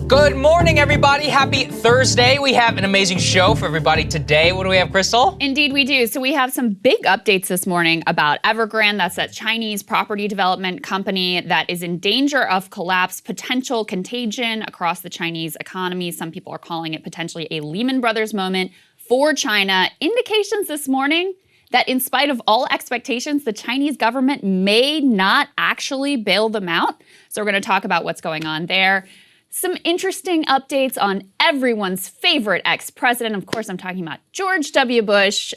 Good morning, everybody. Happy Thursday. We have an amazing show for everybody today. What do we have, Krystal? Indeed, we do. So we have some big updates this morning about Evergrande. That's that Chinese property development company that is in danger of collapse, potential contagion across the Chinese economy. Some people are calling it potentially a Lehman Brothers moment for China. Indications this morning that in spite of all expectations, the Chinese government may not actually bail them out. So we're going to talk about what's going on there. Some interesting updates on everyone's favorite ex-president. Of course, I'm talking about George W. Bush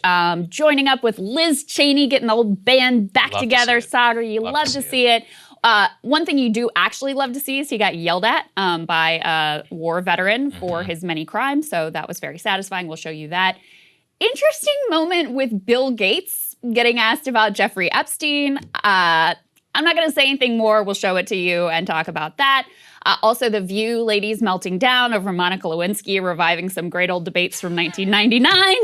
joining up with Liz Cheney, getting the whole band back together. Saagar, you love to see it. One thing you do actually love to see is he got yelled at by a war veteran for his many crimes. So that was very satisfying. We'll show you that. Interesting moment with Bill Gates getting asked about Jeffrey Epstein. I'm not going to say anything more. We'll show it to you and talk about that. Also, The View ladies melting down over Monica Lewinsky, reviving some great old debates from 1999.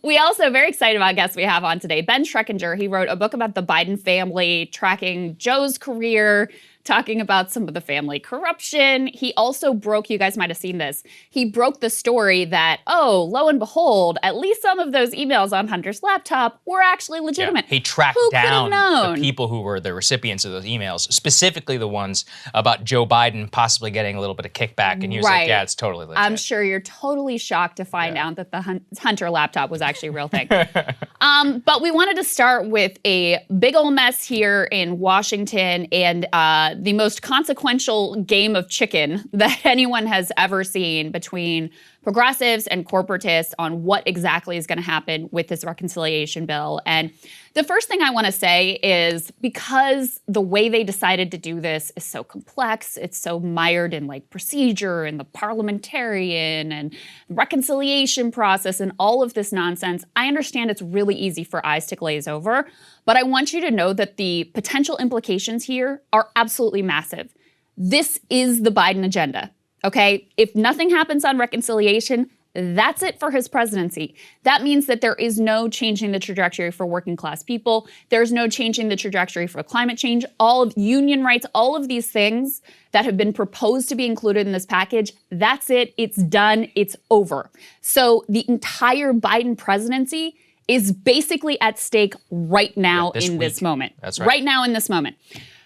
We also very excited about guests we have on today. Ben Schreckinger, he wrote a book about the Biden family, tracking Joe's career, talking about some of the family corruption. He also broke, you guys might have seen this, he broke the story that, oh, lo and behold, at least some of those emails on Hunter's laptop were actually legitimate. Yeah. He tracked down the people who were the recipients of those emails, specifically the ones about Joe Biden possibly getting a little bit of kickback. And he was like, yeah, it's totally legit. I'm sure you're totally shocked to find out that the Hunter laptop was actually a real thing. But we wanted to start with a big old mess here in Washington and the most consequential game of chicken that anyone has ever seen between progressives and corporatists on what exactly is going to happen with this reconciliation bill. And the first thing I want to say is because the way they decided to do this is so complex, it's so mired in like procedure and the parliamentarian and reconciliation process and all of this nonsense, I understand it's really easy for eyes to glaze over, but I want you to know that the potential implications here are absolutely massive. This is the Biden agenda. Okay, if nothing happens on reconciliation, that's it for his presidency. That means that there is no changing the trajectory for working class people. There's no changing the trajectory for climate change. All of union rights, all of these things that have been proposed to be included in this package, that's it. It's done. It's over. So the entire Biden presidency is basically at stake right now this moment. That's right. Right now in this moment.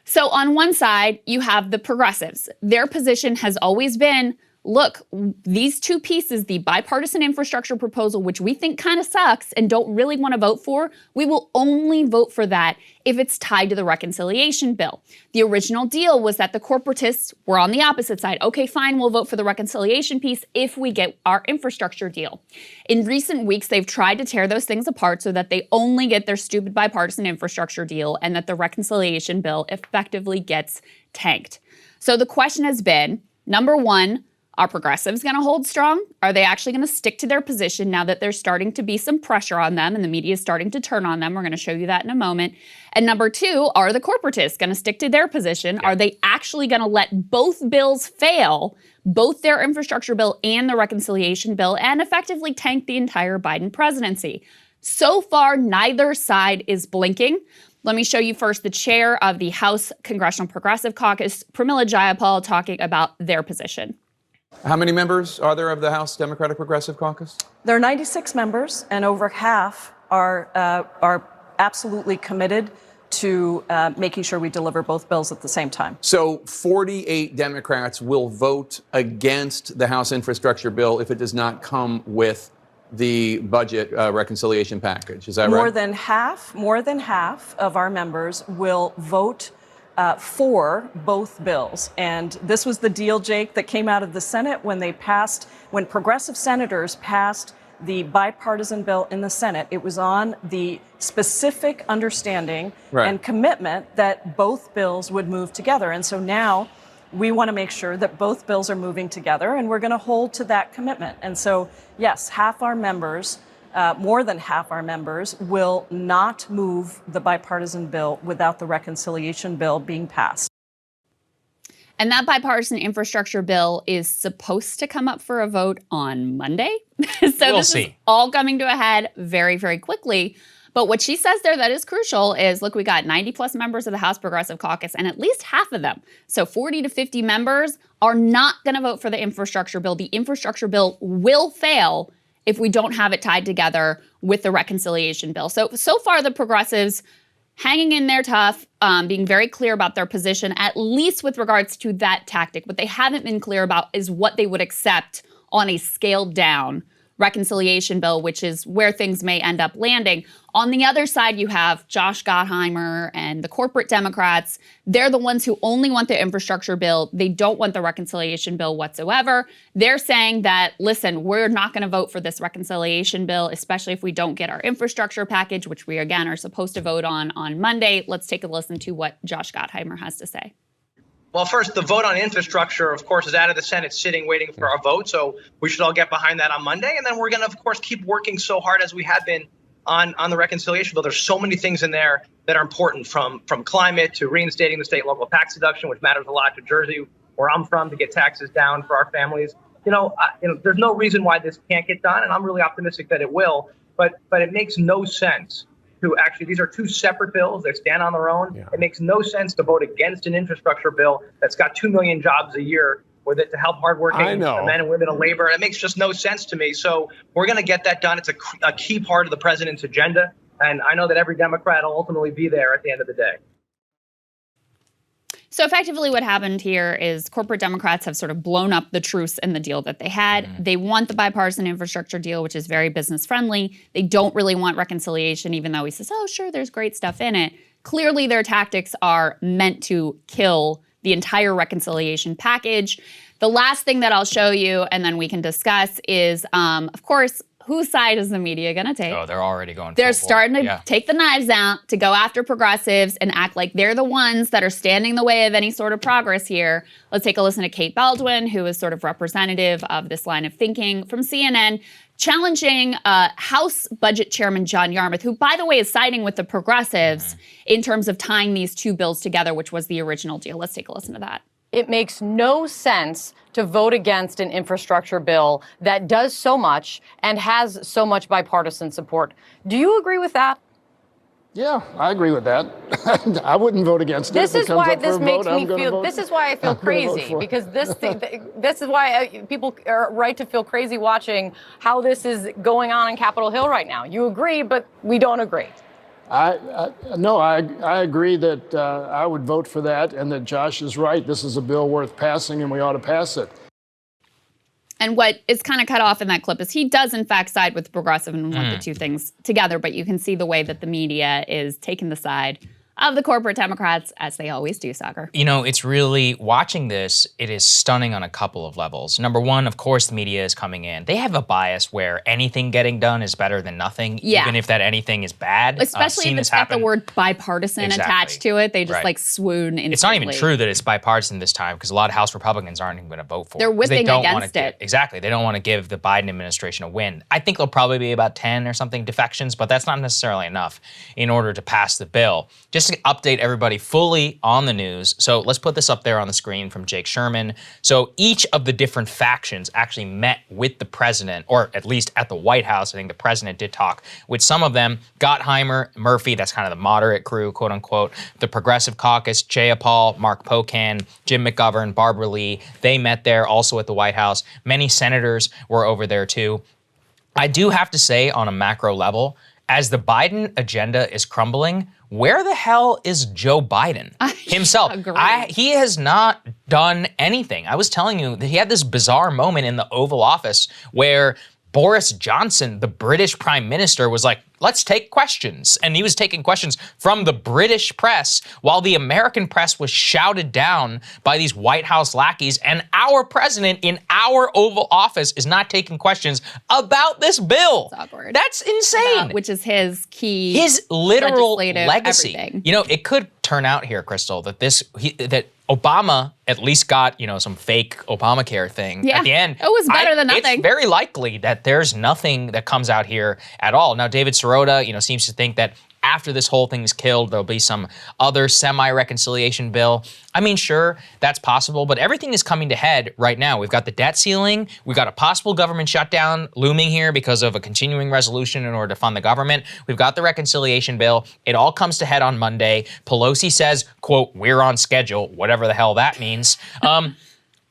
So on one side, you have the progressives. Their position has always been, look, these two pieces, the bipartisan infrastructure proposal, which we think kind of sucks and don't really want to vote for, we will only vote for that if it's tied to the reconciliation bill. The original deal was that the corporatists were on the opposite side. Okay, fine, we'll vote for the reconciliation piece if we get our infrastructure deal. In recent weeks, they've tried to tear those things apart so that they only get their stupid bipartisan infrastructure deal and that the reconciliation bill effectively gets tanked. So the question has been, number one, are progressives going to hold strong? Are they actually going to stick to their position now that there's starting to be some pressure on them and the media is starting to turn on them? We're going to show you that in a moment. And number two, are the corporatists going to stick to their position? Are they actually going to let both bills fail, both their infrastructure bill and the reconciliation bill, and effectively tank the entire Biden presidency? So far, neither side is blinking. Let me show you first the chair of the House Congressional Progressive Caucus, Pramila Jayapal, talking about their position. How many members are there of the House Democratic Progressive Caucus? There are 96 members, and over half are absolutely committed to making sure we deliver both bills at the same time. So 48 Democrats will vote against the House infrastructure bill if it does not come with the budget reconciliation package. Is that right? More than half of our members will vote for both bills. And this was the deal, Jake, that came out of the Senate when progressive senators passed the bipartisan bill in the Senate. It was on the specific understanding and commitment that both bills would move together. And so now we want to make sure that both bills are moving together, and we're going to hold to that commitment. And so, yes, more than half our members will not move the bipartisan bill without the reconciliation bill being passed. And that bipartisan infrastructure bill is supposed to come up for a vote on Monday. So we'll this see. is all coming to a head very, very quickly. But what she says there that is crucial is, look, we got 90 plus members of the House Progressive Caucus, and at least half of them, so 40 to 50 members, are not going to vote for the infrastructure bill. The infrastructure bill will fail if we don't have it tied together with the reconciliation bill. So far, the progressives hanging in there tough, being very clear about their position, at least with regards to that tactic. What they haven't been clear about is what they would accept on a scaled down reconciliation bill, which is where things may end up landing. On the other side, you have Josh Gottheimer and the corporate Democrats. They're the ones who only want the infrastructure bill. They don't want the reconciliation bill whatsoever. They're saying that, listen, we're not going to vote for this reconciliation bill, especially if we don't get our infrastructure package, which we, again, are supposed to vote on Monday. Let's take a listen to what Josh Gottheimer has to say. Well, first, the vote on infrastructure, of course, is out of the Senate sitting waiting for our vote. So we should all get behind that on Monday. And then we're going to, of course, keep working so hard as we have been on the reconciliation bill. There's so many things in there that are important, from climate to reinstating the state and local tax deduction, which matters a lot to Jersey, where I'm from, to get taxes down for our families. There's no reason why this can't get done. And I'm really optimistic that it will. But it makes no sense to actually, these are two separate bills. They stand on their own. Yeah. It makes no sense to vote against an infrastructure bill that's got 2 million jobs a year with it to help hardworking men and women of labor. It makes just no sense to me. So we're going to get that done. It's a key part of the president's agenda. And I know that every Democrat will ultimately be there at the end of the day. So effectively what happened here is corporate Democrats have sort of blown up the truce in the deal that they had. They want the bipartisan infrastructure deal, which is very business friendly. They don't really want reconciliation, even though he says, oh, sure, there's great stuff in it. Clearly, their tactics are meant to kill the entire reconciliation package. The last thing that I'll show you, and then we can discuss, is, of course, whose side is the media going to take? Oh, they're already going. They're starting to take the knives out to go after progressives and act like they're the ones that are standing in the way of any sort of progress here. Let's take a listen to Kate Baldwin, who is sort of representative of this line of thinking from CNN, challenging House Budget Chairman John Yarmuth, who, by the way, is siding with the progressives in terms of tying these two bills together, which was the original deal. Let's take a listen to that. It makes no sense to vote against an infrastructure bill that does so much and has so much bipartisan support. Do you agree with that? Yeah, I agree with that. I wouldn't vote against it. This is why this makes me feel. This is why I feel crazy, because this is why people are right to feel crazy watching how this is going on in Capitol Hill right now. You agree, but we don't agree. No, I agree that I would vote for that, and that Josh is right. This is a bill worth passing, and we ought to pass it. And what is kind of cut off in that clip is he does, in fact, side with the progressive and want the two things together. But you can see the way that the media is taking the side of the corporate Democrats, as they always do, Saagar. You know, it's really, watching this, it is stunning on a couple of levels. Number one, of course, the media is coming in. They have a bias where anything getting done is better than nothing, even if that anything is bad. Especially if it's got the word bipartisan attached to it. They just like swoon instantly. It's not even true that it's bipartisan this time, because a lot of House Republicans aren't even going to vote for it. They're whipping against it. Exactly. They don't want to give the Biden administration a win. I think there'll probably be about 10 or something defections, but that's not necessarily enough in order to pass the bill. Just to update everybody fully on the news. So let's put this up there on the screen from Jake Sherman. So each of the different factions actually met with the president, or at least at the White House. I think the president did talk with some of them. Gottheimer, Murphy, that's kind of the moderate crew, quote unquote. The Progressive Caucus, Jayapal, Mark Pocan, Jim McGovern, Barbara Lee, they met there also at the White House. Many senators were over there too. I do have to say, on a macro level, as the Biden agenda is crumbling, where the hell is Joe Biden himself? He has not done anything. I was telling you that he had this bizarre moment in the Oval Office where Boris Johnson, the British Prime Minister, was like, let's take questions. And he was taking questions from the British press while the American press was shouted down by these White House lackeys. And our president in our Oval Office is not taking questions about this bill. That's awkward. That's insane. Which is his key, his literal legacy. Everything. You know, it could turn out here, Krystal, that that Obama at least got, some fake Obamacare thing at the end. It was better than nothing. It's very likely that there's nothing that comes out here at all. Now, David Sirota, seems to think that after this whole thing is killed, there'll be some other semi-reconciliation bill. I mean, sure, that's possible, but everything is coming to head right now. We've got the debt ceiling. We've got a possible government shutdown looming here because of a continuing resolution in order to fund the government. We've got the reconciliation bill. It all comes to head on Monday. Pelosi says, quote, "We're on schedule," whatever the hell that means.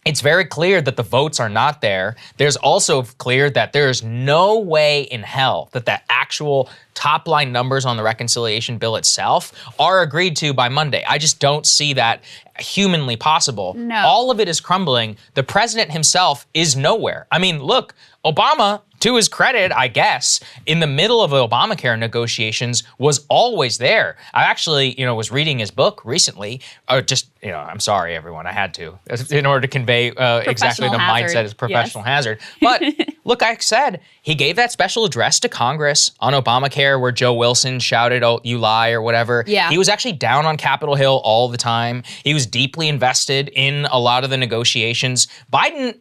It's very clear that the votes are not there. There's also clear that there's no way in hell that the actual top line numbers on the reconciliation bill itself are agreed to by Monday. I just don't see that humanly possible. No. All of it is crumbling. The president himself is nowhere. I mean, look, Obama, to his credit, I guess, in the middle of Obamacare negotiations was always there. I actually, was reading his book recently, I'm sorry, everyone, I had to, in order to convey exactly the mindset as professional hazard. But look, like I said, he gave that special address to Congress on Obamacare where Joe Wilson shouted, "Oh, you lie," or whatever. Yeah. He was actually down on Capitol Hill all the time. He was deeply invested in a lot of the negotiations. Biden,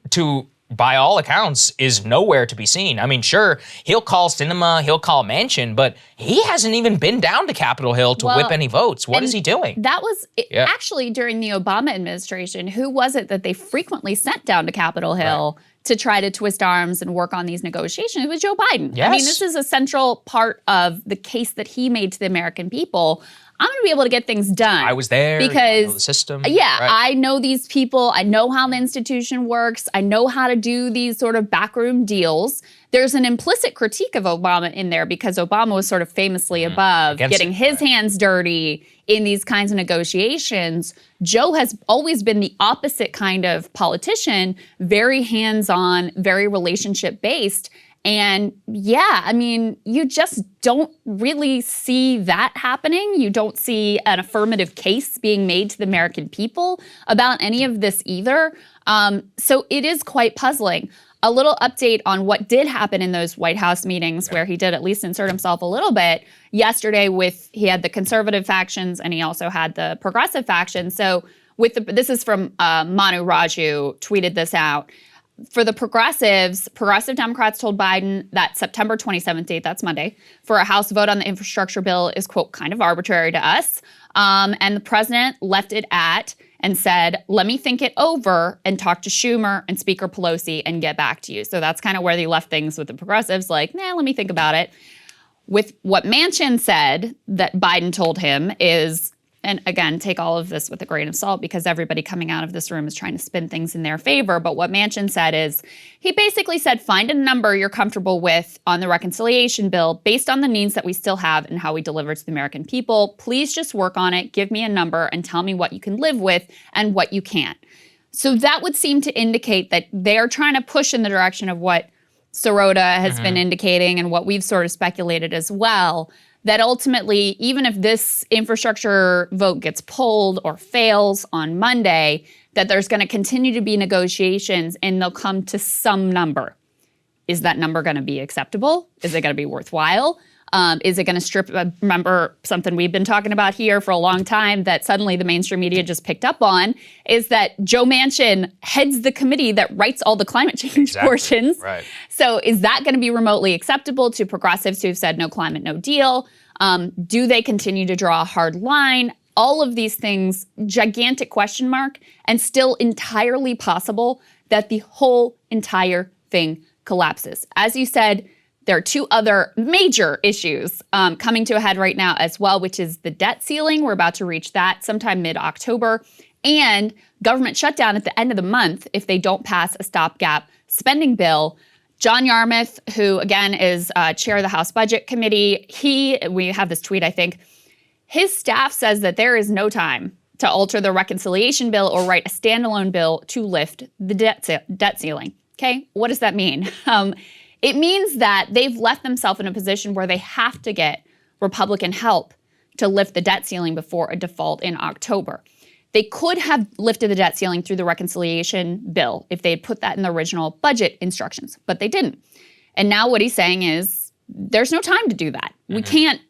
by all accounts, is nowhere to be seen. I mean, sure, he'll call Sinema, he'll call Manchin, but he hasn't even been down to Capitol Hill to whip any votes. What is he doing? That was actually during the Obama administration. Who was it that they frequently sent down to Capitol Hill to try to twist arms and work on these negotiations? It was Joe Biden. Yes. I mean, this is a central part of the case that he made to the American people. I'm going to be able to get things done. I was there. Because, I know the system. Yeah, right. I know these people. I know how the institution works. I know how to do these sort of backroom deals. There's an implicit critique of Obama in there because Obama was sort of famously above getting his hands dirty in these kinds of negotiations. Joe has always been the opposite kind of politician, very hands-on, very relationship-based. And yeah, I mean, you just don't really see that happening. You don't see an affirmative case being made to the American people about any of this either. So it is quite puzzling. A little update on what did happen in those White House meetings where he did at least insert himself a little bit. Yesterday he had the conservative factions and he also had the progressive faction. So this is from Manu Raju, tweeted this out. For the progressive Democrats told Biden that September 27th date, that's Monday, for a House vote on the infrastructure bill is, quote, kind of arbitrary to us. And the president left it at and said, "Let me think it over and talk to Schumer and Speaker Pelosi and get back to you." So that's kind of where they left things with the progressives, like, let me think about it. With what Manchin said that Biden told him is, and again, take all of this with a grain of salt because everybody coming out of this room is trying to spin things in their favor. But what Manchin said is, he basically said, find a number you're comfortable with on the reconciliation bill based on the needs that we still have and how we deliver to the American people. Please just work on it. Give me a number and tell me what you can live with and what you can't. So that would seem to indicate that they're trying to push in the direction of what Sirota has been indicating and what we've sort of speculated as well, that ultimately, even if this infrastructure vote gets pulled or fails on Monday, that there's going to continue to be negotiations and they'll come to some number. Is that number going to be acceptable? Is it going to be worthwhile? Is it going to strip, remember something we've been talking about here for a long time that suddenly the mainstream media just picked up on, is that Joe Manchin heads the committee that writes all the climate change portions. Right. So is that going to be remotely acceptable to progressives who've said no climate, no deal? Do they continue to draw a hard line? All of these things, gigantic question mark, and still entirely possible that the whole entire thing collapses. As you said, there are two other major issues coming to a head right now as well, which is the debt ceiling. We're about to reach that sometime mid-October. And government shutdown at the end of the month if they don't pass a stopgap spending bill. John Yarmuth, who again is chair of the House Budget Committee, we have this tweet, I think, his staff says that there is no time to alter the reconciliation bill or write a standalone bill to lift the debt ceiling. Okay, what does that mean? It means that they've left themselves in a position where they have to get Republican help to lift the debt ceiling before a default in October. They could have lifted the debt ceiling through the reconciliation bill if they had put that in the original budget instructions, but they didn't. And now what he's saying is there's no time to do that.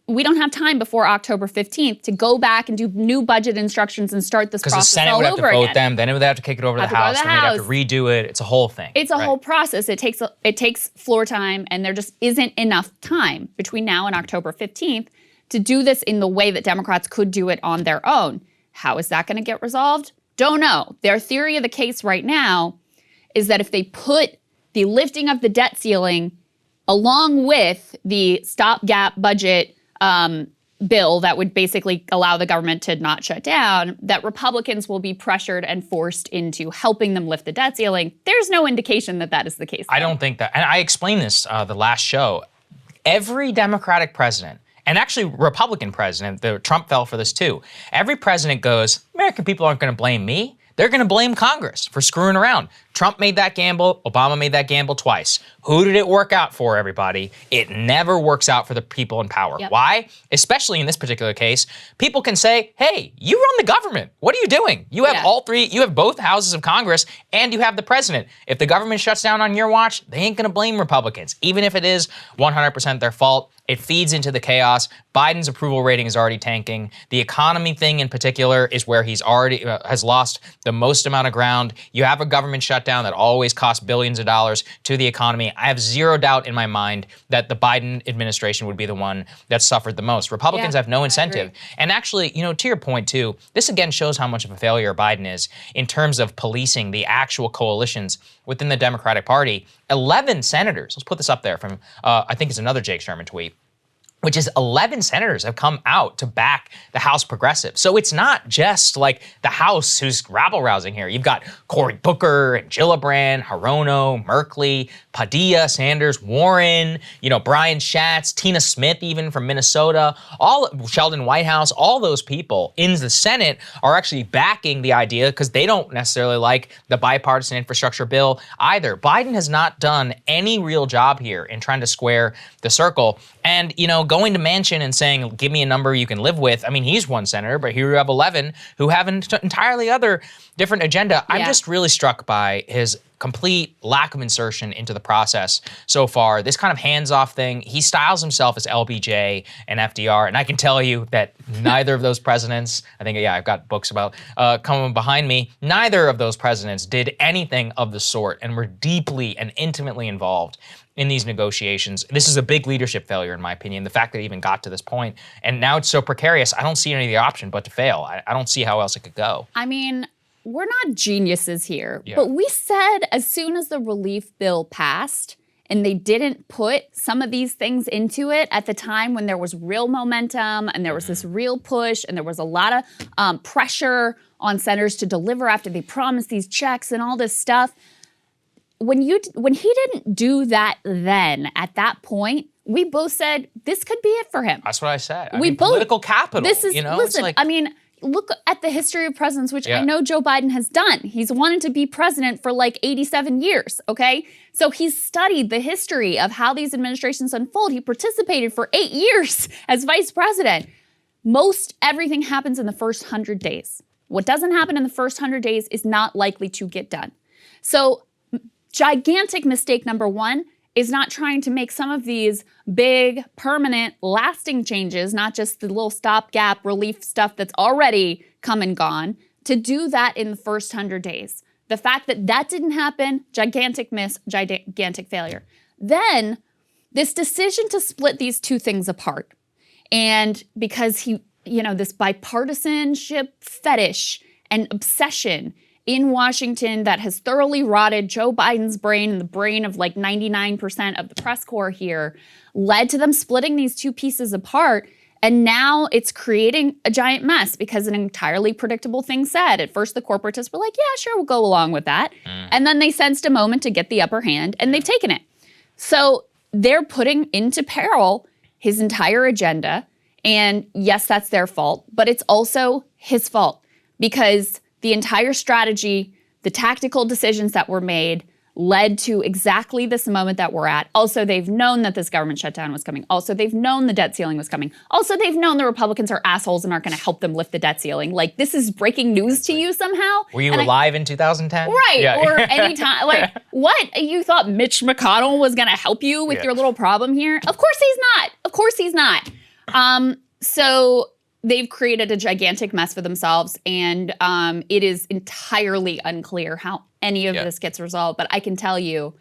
We don't have time before October 15th to go back and do new budget instructions and start this process all over again. Because the Senate would have to vote them, then it would have to kick it over to the House, then they'd have to redo it. It's a whole thing. It's a whole process. It takes floor time, and there just isn't enough time between now and October 15th to do this in the way that Democrats could do it on their own. How is that going to get resolved? Don't know. Their theory of the case right now is that if they put the lifting of the debt ceiling along with the stopgap budget bill that would basically allow the government to not shut down, that Republicans will be pressured and forced into helping them lift the debt ceiling. There's no indication that that is the case. I don't think that. And I explained this the last show. Every Democratic president, and actually Republican president, Trump fell for this too. Every president goes, American people aren't going to blame me. They're going to blame Congress for screwing around. Trump made that gamble. Obama made that gamble twice. Who did it work out for, everybody? It never works out for the people in power. Yep. Why? Especially in this particular case, people can say, hey, you run the government. What are you doing? You have all three, you have both houses of Congress, and you have the president. If the government shuts down on your watch, they ain't going to blame Republicans. Even if it is 100% their fault, it feeds into the chaos. Biden's approval rating is already tanking. The economy thing in particular is where he's already has lost the most amount of ground. You have a government shutdown that always costs billions of dollars to the economy. I have zero doubt in my mind that the Biden administration would be the one that suffered the most. Republicans have no incentive. And actually, you know, to your point too, this again shows how much of a failure Biden is in terms of policing the actual coalitions within the Democratic Party. 11 senators, let's put this up there from, I think it's another Jake Sherman tweet, which is 11 senators have come out to back the House progressive. So it's not just like the House who's rabble-rousing here. You've got Cory Booker and Gillibrand, Hirono, Merkley, Padilla, Sanders, Warren, you know, Brian Schatz, Tina Smith even from Minnesota, Sheldon Whitehouse, all those people in the Senate are actually backing the idea because they don't necessarily like the bipartisan infrastructure bill either. Biden has not done any real job here in trying to square the circle. And, you know, going to Manchin and saying, give me a number you can live with. I mean, he's one senator, but here you have 11 who have an entirely other different agenda. I'm just really struck by his complete lack of insertion into the process so far. This kind of hands-off thing. He styles himself as LBJ and FDR, and I can tell you that neither of those presidents, I think, I've got books about coming behind me, neither of those presidents did anything of the sort and were deeply and intimately involved in these negotiations. This is a big leadership failure, in my opinion, the fact that it even got to this point. And now it's so precarious, I don't see any of the option but to fail. I don't see how else it could go. I mean, we're not geniuses here, but we said as soon as the relief bill passed and they didn't put some of these things into it at the time when there was real momentum and there was this real push and there was a lot of pressure on senators to deliver after they promised these checks and all this stuff. When he didn't do that then, at that point, we both said this could be it for him. That's what I said. I mean, political capital. This is, you know, listen, it's like, I mean, look at the history of presidents, which I know Joe Biden has done. He's wanted to be president for like 87 years, okay? So he's studied the history of how these administrations unfold. He participated for 8 years as vice president. Most everything happens in the first 100 days. What doesn't happen in the first 100 days is not likely to get done. So gigantic mistake number one is not trying to make some of these big, permanent, lasting changes, not just the little stopgap relief stuff that's already come and gone, to do that in the first 100 days. The fact that that didn't happen, gigantic miss, gigantic failure. Then this decision to split these two things apart. And because he, you know, this bipartisanship fetish and obsession in Washington that has thoroughly rotted Joe Biden's brain and the brain of like 99% of the press corps here, led to them splitting these two pieces apart. And now it's creating a giant mess because an entirely predictable thing said. At first, the corporatists were like, yeah, sure, we'll go along with that. And then they sensed a moment to get the upper hand and they've taken it. So they're putting into peril his entire agenda. And yes, that's their fault, but it's also his fault because the entire strategy, the tactical decisions that were made led to exactly this moment that we're at. Also, they've known that this government shutdown was coming. Also, they've known the debt ceiling was coming. Also, they've known the Republicans are assholes and aren't going to help them lift the debt ceiling. Like, this is breaking news to you somehow. Were you alive in 2010? Right, yeah. Or any time. Like, what? You thought Mitch McConnell was going to help you with your little problem here? Of course he's not. Of course he's not. So they've created a gigantic mess for themselves, and it is entirely unclear how any of this gets resolved. But I can tell you,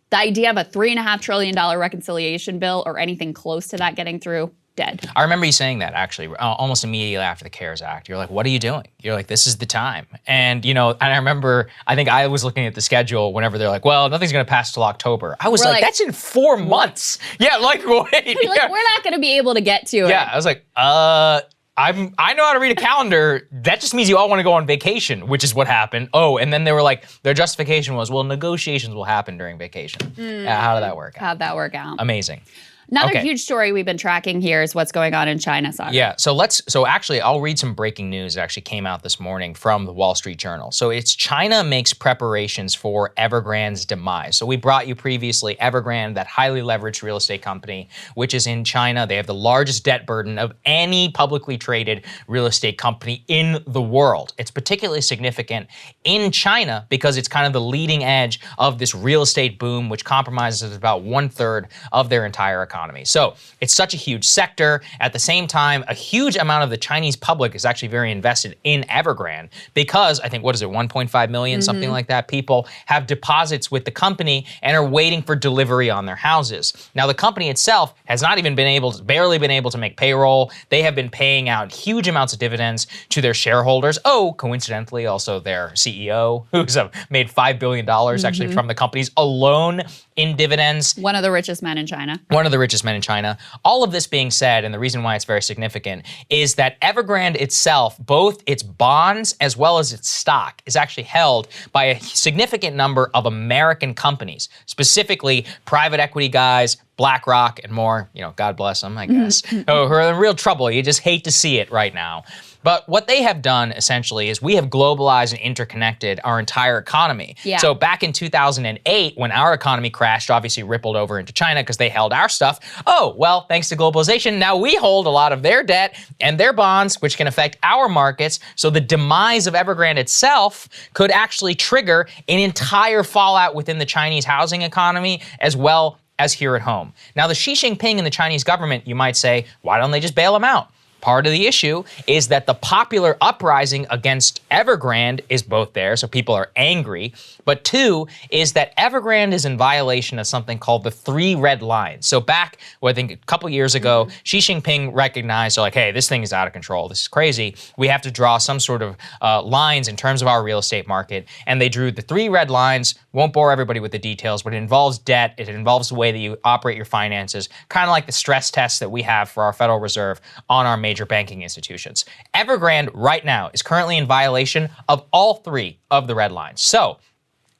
the idea of a $3.5 trillion reconciliation bill or anything close to that getting through, dead. I remember you saying that actually almost immediately after the CARES Act. You're like, what are you doing? You're like, this is the time. And, and I remember, I think I was looking at the schedule whenever they're like, well, nothing's going to pass till October. I was like, that's in 4 months. Yeah, like, wait. We're not going to be able to get to it. Yeah, I was like, I know how to read a calendar. That just means you all want to go on vacation, which is what happened. Oh, and then they were like, their justification was, well, negotiations will happen during vacation. Yeah, how did that work out? How'd that work out? Amazing. Another huge story we've been tracking here is what's going on in China, Saagar. Yeah, so actually I'll read some breaking news that actually came out this morning from the Wall Street Journal. So it's China makes preparations for Evergrande's demise. So we brought you previously Evergrande, that highly leveraged real estate company, which is in China. They have the largest debt burden of any publicly traded real estate company in the world. It's particularly significant in China because it's kind of the leading edge of this real estate boom, which compromises about 1/3 of their entire economy. So it's such a huge sector. At the same time, a huge amount of the Chinese public is actually very invested in Evergrande because I think, 1.5 million, something like that, people have deposits with the company and are waiting for delivery on their houses. Now, the company itself has not even barely been able to make payroll. They have been paying out huge amounts of dividends to their shareholders. Oh, coincidentally, also their CEO, who's made $5 billion actually from the companies alone in dividends. One of the richest men in China. One of the richest men in China. All of this being said, and the reason why it's very significant, is that Evergrande itself, both its bonds as well as its stock, is actually held by a significant number of American companies, specifically private equity guys, BlackRock and more, God bless them, I guess, who are in real trouble. You just hate to see it right now. But what they have done essentially is we have globalized and interconnected our entire economy. Yeah. So back in 2008, when our economy crashed, obviously rippled over into China because they held our stuff. Oh, well, thanks to globalization, now we hold a lot of their debt and their bonds, which can affect our markets. So the demise of Evergrande itself could actually trigger an entire fallout within the Chinese housing economy as well as here at home. Now, the Xi Jinping and the Chinese government, you might say, why don't they just bail them out? Part of the issue is that the popular uprising against Evergrande is both there, so people are angry, but two is that Evergrande is in violation of something called the 3 red lines. So back, I think a couple years ago, Xi Jinping recognized, hey, this thing is out of control, this is crazy, we have to draw some sort of lines in terms of our real estate market, and they drew the 3 red lines. Won't bore everybody with the details, but it involves debt, it involves the way that you operate your finances, kind of like the stress tests that we have for our Federal Reserve on our major banking institutions. Evergrande right now is currently in violation of all 3 of the red lines. So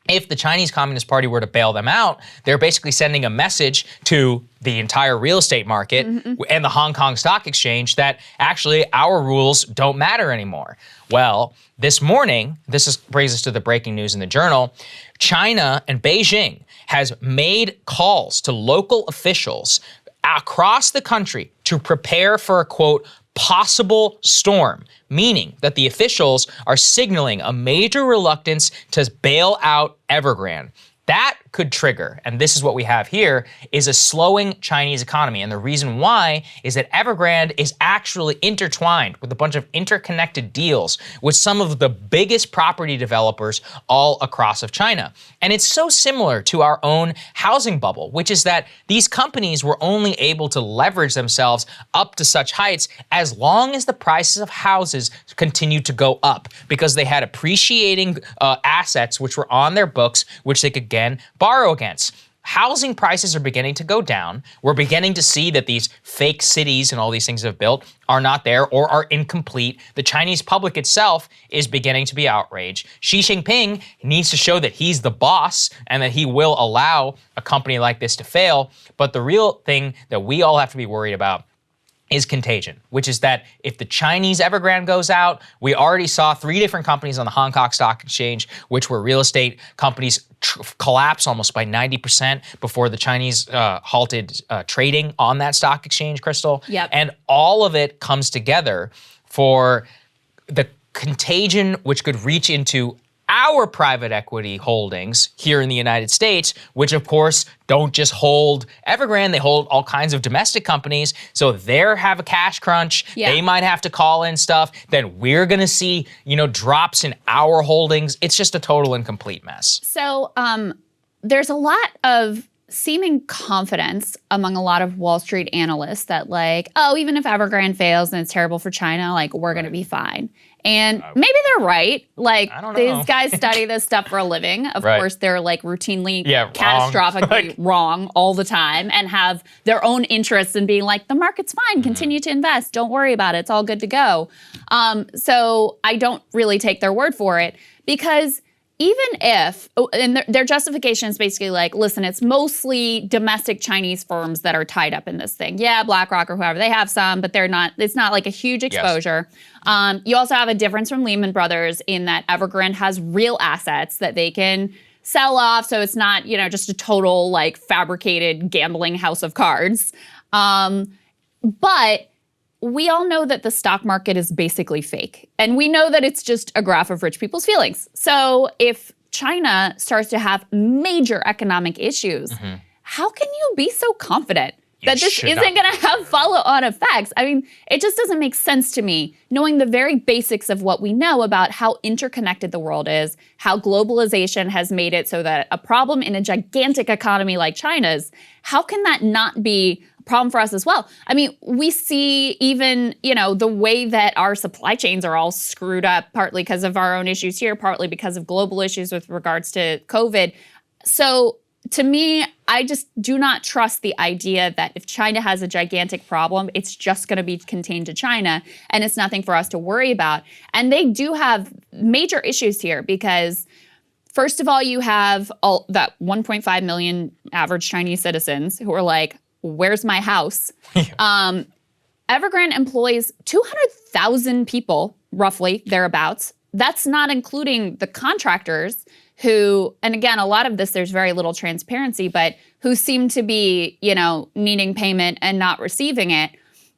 if the Chinese Communist Party were to bail them out, they're basically sending a message to the entire real estate market and the Hong Kong Stock Exchange that actually our rules don't matter anymore. Well, this morning, brings us to the breaking news in the Journal, China and Beijing has made calls to local officials across the country to prepare for a, quote, possible storm, meaning that the officials are signaling a major reluctance to bail out Evergrande. That could trigger, and this is what we have here, is a slowing Chinese economy. And the reason why is that Evergrande is actually intertwined with a bunch of interconnected deals with some of the biggest property developers all across of China. And it's so similar to our own housing bubble, which is that these companies were only able to leverage themselves up to such heights as long as the prices of houses continued to go up, because they had appreciating assets which were on their books, which they could again borrow against. Housing prices are beginning to go down. We're beginning to see that these fake cities and all these things have built are not there or are incomplete. The Chinese public itself is beginning to be outraged. Xi Jinping needs to show that he's the boss and that he will allow a company like this to fail. But the real thing that we all have to be worried about is contagion, which is that if the Chinese Evergrande goes out, we already saw 3 different companies on the Hong Kong Stock Exchange, which were real estate companies, collapse almost by 90% before the Chinese halted trading on that stock exchange, Krystal. Yep. And all of it comes together for the contagion, which could reach into our private equity holdings here in the United States, which of course don't just hold Evergrande, they hold all kinds of domestic companies. So they have a cash crunch. Yeah. They might have to call in stuff. Then we're gonna see, drops in our holdings. It's just a total and complete mess. So there's a lot of seeming confidence among a lot of Wall Street analysts that like, oh, even if Evergrande fails and it's terrible for China, like we're going to be fine. And maybe they're right. Like these guys study this stuff for a living. Of course, they're like routinely catastrophically wrong all the time and have their own interests in being like, the market's fine, continue to invest. Don't worry about it. It's all good to go. So I don't really take their word for it because even if, and their justification is basically like, listen, it's mostly domestic Chinese firms that are tied up in this thing. Yeah, BlackRock or whoever, they have some, but it's not like a huge exposure. Yes. You also have a difference from Lehman Brothers in that Evergrande has real assets that they can sell off. So it's not, just a total like fabricated gambling house of cards. But we all know that the stock market is basically fake. And we know that it's just a graph of rich people's feelings. So if China starts to have major economic issues, how can you be so confident that this isn't going to have follow-on effects? I mean, it just doesn't make sense to me, knowing the very basics of what we know about how interconnected the world is, how globalization has made it so that a problem in a gigantic economy like China's, how can that not be problem for us as well? I mean, we see even, the way that our supply chains are all screwed up, partly because of our own issues here, partly because of global issues with regards to COVID. So to me, I just do not trust the idea that if China has a gigantic problem, it's just going to be contained to China and it's nothing for us to worry about. And they do have major issues here because first of all, you have that 1.5 million average Chinese citizens who are like, where's my house? Evergrande employs 200,000 people, roughly, thereabouts. That's not including the contractors who, and again, a lot of this, there's very little transparency, but who seem to be, needing payment and not receiving it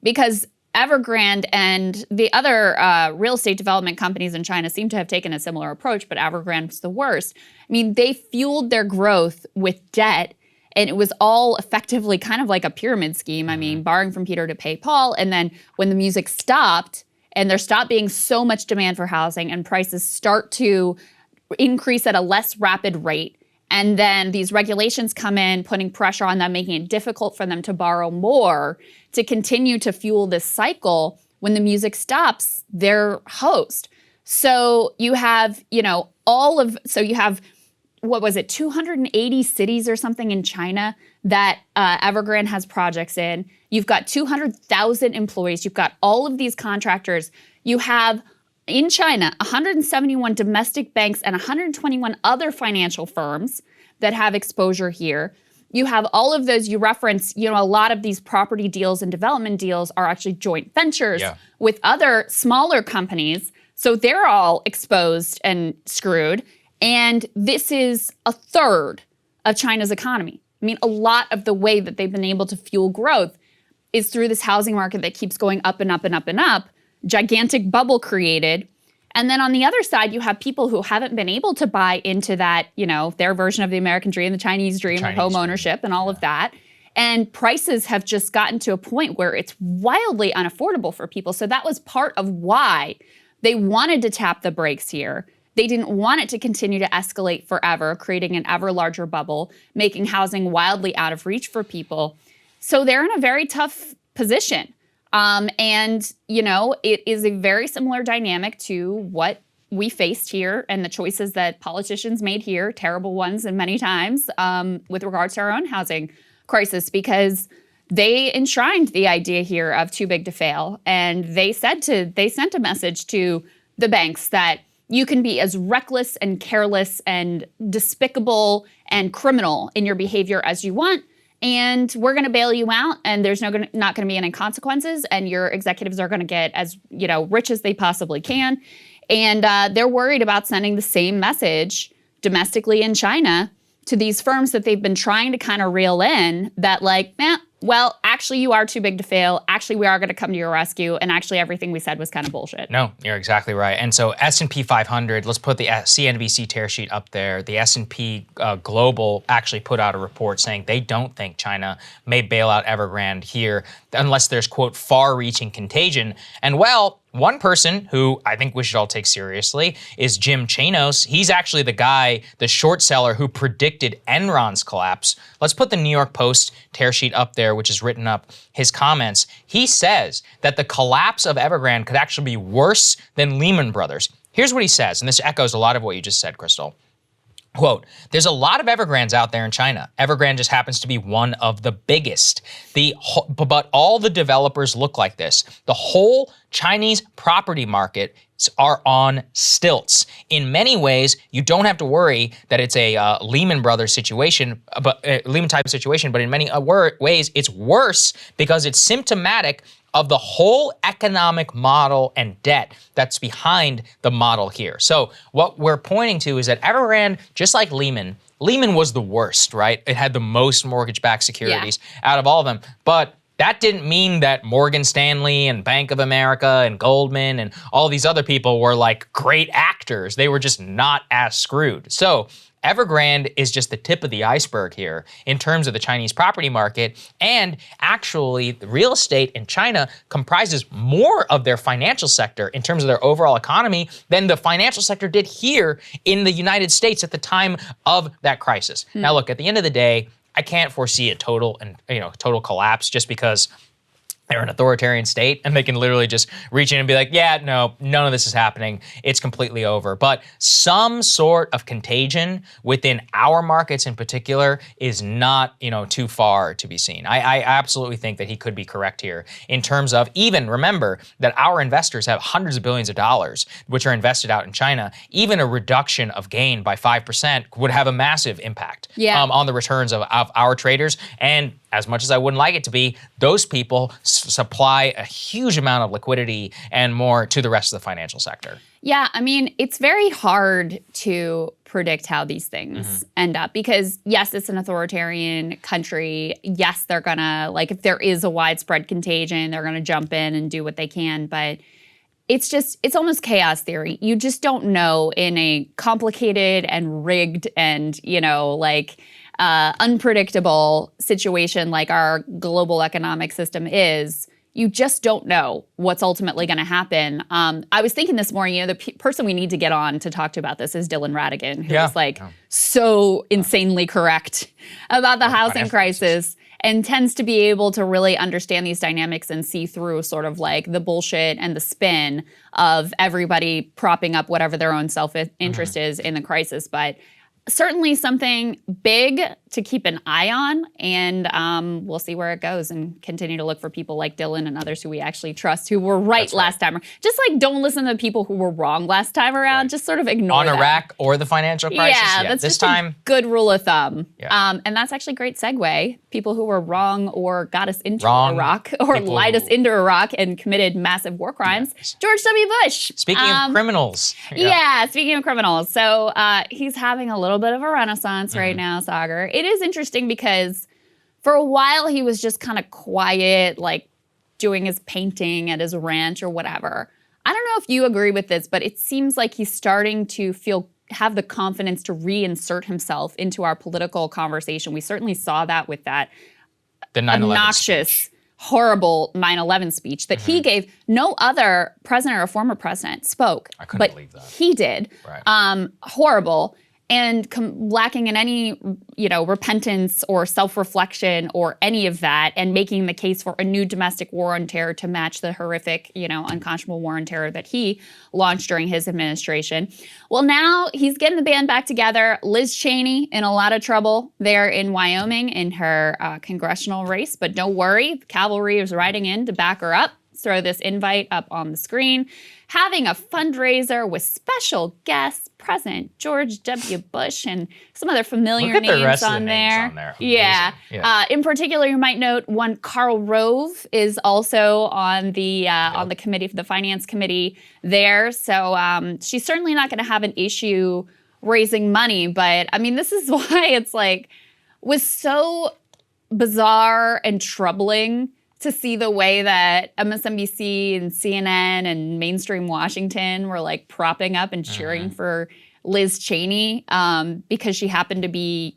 because Evergrande and the other real estate development companies in China seem to have taken a similar approach, but Evergrande's the worst. I mean, they fueled their growth with debt. And it was all effectively kind of like a pyramid scheme. I mean, borrowing from Peter to pay Paul. And then when the music stopped and there stopped being so much demand for housing and prices start to increase at a less rapid rate, and then these regulations come in, putting pressure on them, making it difficult for them to borrow more to continue to fuel this cycle. When the music stops, they're host. So you have, you have, what was it, 280 cities or something in China that Evergrande has projects in. You've got 200,000 employees. You've got all of these contractors. You have, in China, 171 domestic banks and 121 other financial firms that have exposure here. You have all of those, you reference, a lot of these property deals and development deals are actually joint ventures with other smaller companies. So they're all exposed and screwed. And this is a third of China's economy. I mean, a lot of the way that they've been able to fuel growth is through this housing market that keeps going up and up and up and up, gigantic bubble created. And then on the other side, you have people who haven't been able to buy into that, their version of the American dream, the Chinese dream of home ownership and all of that. And prices have just gotten to a point where it's wildly unaffordable for people. So that was part of why they wanted to tap the brakes here. They didn't want it to continue to escalate forever, creating an ever larger bubble, making housing wildly out of reach for people. So they're in a very tough position. And, it is a very similar dynamic to what we faced here and the choices that politicians made here, terrible ones and many times, with regards to our own housing crisis, because they enshrined the idea here of too big to fail. And they sent a message to the banks that you can be as reckless and careless and despicable and criminal in your behavior as you want, and we're going to bail you out, and there's not going to be any consequences, and your executives are going to get as rich as they possibly can. And they're worried about sending the same message domestically in China to these firms that they've been trying to kind of reel in that well, actually, you are too big to fail. Actually, we are going to come to your rescue. And actually, everything we said was kind of bullshit. No, you're exactly right. And so S&P 500, let's put the CNBC tear sheet up there. The S&P Global actually put out a report saying they don't think China may bail out Evergrande here unless there's, quote, far-reaching contagion. And well, One person who I think we should all take seriously is Jim Chanos. He's actually the guy, the short seller who predicted Enron's collapse. Let's put the New York Post tear sheet up there, which has written up his comments. He says that the collapse of Evergrande could actually be worse than Lehman Brothers. Here's what he says, and this echoes a lot of what you just said, Krystal. Quote, there's a lot of Evergrandes out there in China. Evergrande just happens to be one of the biggest. But all the developers look like this. The whole Chinese property market are on stilts. In many ways, you don't have to worry that it's a Lehman Brothers situation, Lehman type situation, but in many ways, it's worse because it's symptomatic of the whole economic model and debt that's behind the model here. So what we're pointing to is that Evergrande, just like Lehman was the worst, right? It had the most mortgage-backed securities out of all of them. But that didn't mean that Morgan Stanley and Bank of America and Goldman and all these other people were like great actors. They were just not as screwed. So Evergrande is just the tip of the iceberg here in terms of the Chinese property market. And actually, the real estate in China comprises more of their financial sector in terms of their overall economy than the financial sector did here in the United States at the time of that crisis. Now, look, at the end of the day, I can't foresee a total collapse just because they're an authoritarian state and they can literally just reach in and be like, yeah, no, none of this is happening. It's completely over. But some sort of contagion within our markets in particular is not, too far to be seen. I absolutely think that he could be correct here in terms of even remember that our investors have hundreds of billions of dollars which are invested out in China. Even a reduction of gain by 5% would have a massive impact on the returns of our traders. And as much as I wouldn't like it to be, those people supply a huge amount of liquidity and more to the rest of the financial sector. Yeah, I mean, it's very hard to predict how these things end up because, yes, it's an authoritarian country. Yes, they're gonna, if there is a widespread contagion, they're gonna jump in and do what they can. But it's almost chaos theory. You just don't know in a complicated and rigged and, unpredictable situation like our global economic system is. You just don't know what's ultimately going to happen. I was thinking this morning, the person we need to get on to talk to about this is Dylan Ratigan, who is so insanely correct about the housing crisis and tends to be able to really understand these dynamics and see through sort of the bullshit and the spin of everybody propping up whatever their own self-interest is in the crisis. But certainly something big to keep an eye on, and we'll see where it goes and continue to look for people like Dylan and others who we actually trust who were right last time. Just don't listen to the people who were wrong last time around. Just sort of ignore them. On Iraq or the financial crisis? Yeah, that's this just time, a good rule of thumb. Yeah. And that's actually a great segue. People who were wrong or got us into Iraq or lied us into Iraq and committed massive war crimes. George W. Bush. Speaking of criminals. Speaking of criminals. So he's having a little bit of a renaissance right now, Saagar. It is interesting because for a while he was just kind of quiet, doing his painting at his ranch or whatever. I don't know if you agree with this, but it seems like he's starting to have the confidence to reinsert himself into our political conversation. We certainly saw that with the obnoxious, speech. Horrible 9/11 speech that he gave. No other president or former president spoke. I couldn't believe that. He did. Right. Horrible. And lacking in any, repentance or self-reflection or any of that, and making the case for a new domestic war on terror to match the horrific, unconscionable war on terror that he launched during his administration. Well, now he's getting the band back together. Liz Cheney in a lot of trouble there in Wyoming in her congressional race, but don't worry, the cavalry is riding in to back her up. Throw this invite up on the screen. Having a fundraiser with special guests, President George W. Bush, and some other familiar names on there. Yeah. In particular, you might note one Karl Rove is also on the committee, for the finance committee there. So she's certainly not going to have an issue raising money. But I mean, this is why it's was so bizarre and troubling to see the way that MSNBC and CNN and mainstream Washington were propping up and cheering for Liz Cheney because she happened to be,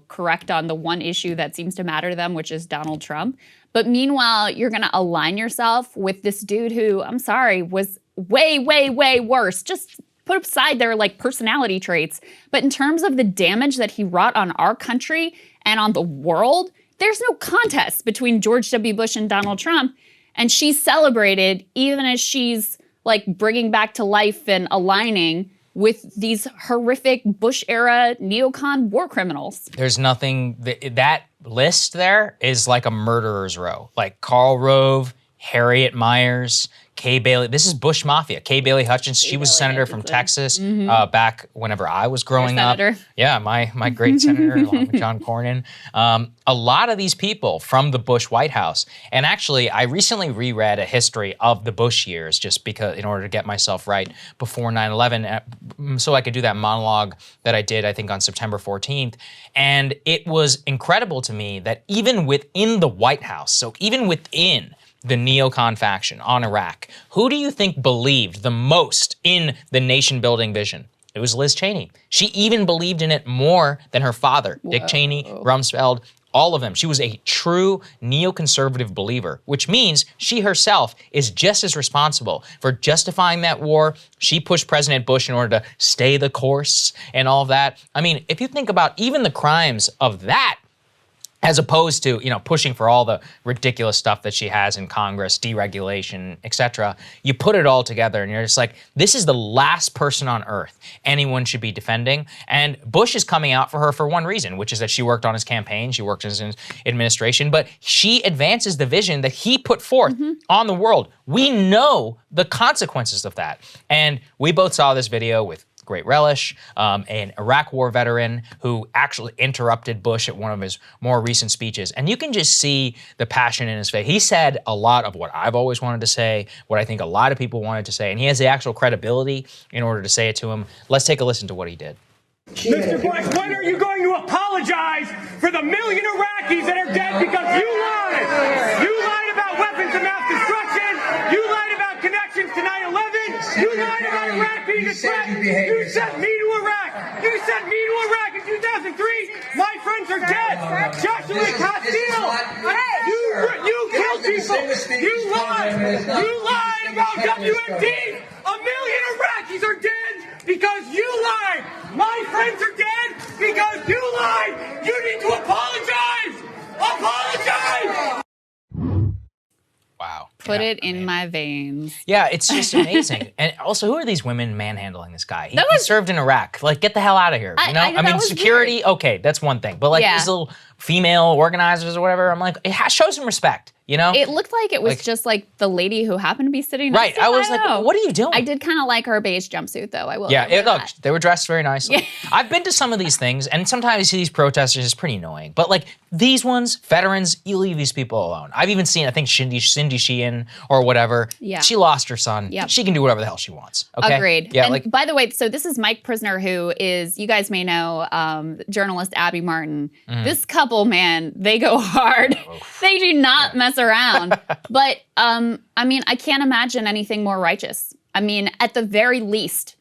correct on the one issue that seems to matter to them, which is Donald Trump. But meanwhile, you're going to align yourself with this dude who, I'm sorry, was way, way, way worse. Just put aside their like personality traits. But in terms of the damage that he wrought on our country and on the world, there's no contest between George W. Bush and Donald Trump. And she's celebrated even as she's like bringing back to life and aligning with these horrific Bush-era neocon war criminals. There's nothing, that list there is like a murderer's row. Like Karl Rove, Harriet Miers, Kay Bailey. This is Bush Mafia. Kay Bailey Hutchins, she was senator from Texas back whenever I was growing up. Yeah, my great senator along with John Cornyn. A lot of these people from the Bush White House. And actually, I recently reread a history of the Bush years just because in order to get myself right before 9/11, so I could do that monologue that I did, I think, on September 14th. And it was incredible to me that even within the White House, so even within the neocon faction on Iraq, who do you think believed the most in the nation-building vision? It was Liz Cheney. She even believed in it more than her father, Dick Cheney, Rumsfeld, all of them. She was a true neoconservative believer, which means she herself is just as responsible for justifying that war. She pushed President Bush in order to stay the course and all of that. I mean, if you think about even the crimes of that, as opposed to, pushing for all the ridiculous stuff that she has in Congress, deregulation, et cetera, you put it all together and you're just like, this is the last person on earth anyone should be defending. And Bush is coming out for her for one reason, which is that she worked on his campaign, she worked in his administration, but she advances the vision that he put forth on the world. We know the consequences of that. And we both saw this video with great relish, an Iraq war veteran who actually interrupted Bush at one of his more recent speeches. And you can just see the passion in his face. He said a lot of what I've always wanted to say, what I think a lot of people wanted to say, and he has the actual credibility in order to say it to him. Let's take a listen to what he did. Mr. Bush, when are you going to apologize for the million Iraqis that are dead because you lied? You lied about weapons of mass destruction. You lied about connections to 9/11. You lied about Iraq being a threat. You sent me to Iraq. You sent me to Iraq in 2003. My friends are dead. Joshua Castile. You killed people. You lied. You lied about WMD. A million Iraqis are dead because you lied. My friends are dead because you lied. You need to apologize. Apologize. Wow. Put it in my veins. Yeah, it's just amazing. And also, who are these women manhandling this guy? He served in Iraq. Like, get the hell out of here. You know? I mean, security, weird. Okay, that's one thing. But like these little female organizers or whatever, I'm like, show some respect. You know? It looked like it was just like the lady who happened to be sitting next to him. I was like, what are you doing? I did kind of like her beige jumpsuit, though. I will. Yeah, look, they were dressed very nicely. Yeah. I've been to some of these things, and sometimes you see these protesters, it's pretty annoying. But like these ones, veterans, you leave these people alone. I've even seen, I think, Cindy Sheehan or whatever. Yeah. She lost her son. Yep. She can do whatever the hell she wants. Okay? Agreed. Yeah, and by the way, so this is Mike Prisner, who is, you guys may know, journalist Abby Martin. This couple, man, they go hard. They do not mess around. But, I mean, I can't imagine anything more righteous. I mean, at the very least,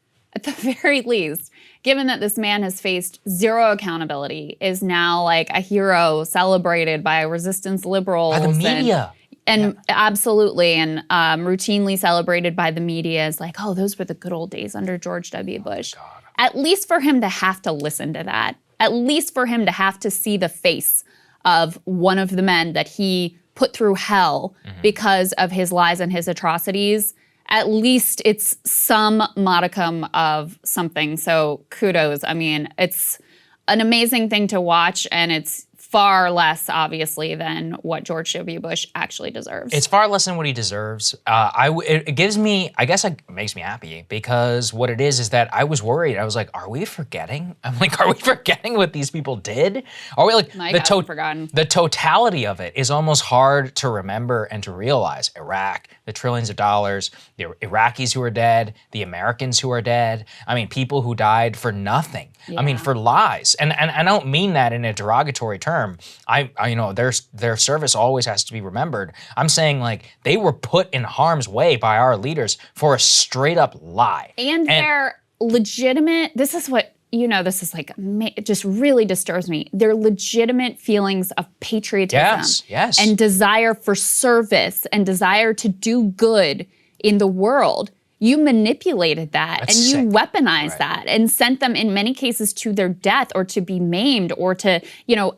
given that this man has faced zero accountability, is now like a hero celebrated by resistance liberals. By the media. And absolutely, and routinely celebrated by the media as like, oh, those were the good old days under George W. Bush. At least for him to have to listen to that, at least for him to have to see the face of one of the men that he put through hell because of his lies and his atrocities, at least it's some modicum of something. So kudos. I mean, it's an amazing thing to watch, and it's far less, obviously, than what George W. Bush actually deserves. It's far less than what he deserves. It gives me, I guess it makes me happy, because what it is that I was worried. I was like, are we forgetting? I'm like, are we forgetting what these people did? Are we like, the totality of it is almost hard to remember and to realize. Iraq, the trillions of dollars, the Iraqis who are dead, the Americans who are dead. I mean, people who died for nothing. Yeah. I mean, for lies. And I don't mean that in a derogatory term. I you know, their service always has to be remembered. I'm saying like they were put in harm's way by our leaders for a straight up lie. And their legitimate, this is what, you know, this is like, it just really disturbs me. Their legitimate feelings of patriotism and desire for service and desire to do good in the world. you manipulated that That's and you sick. weaponized that and sent them in many cases to their death or to be maimed or to,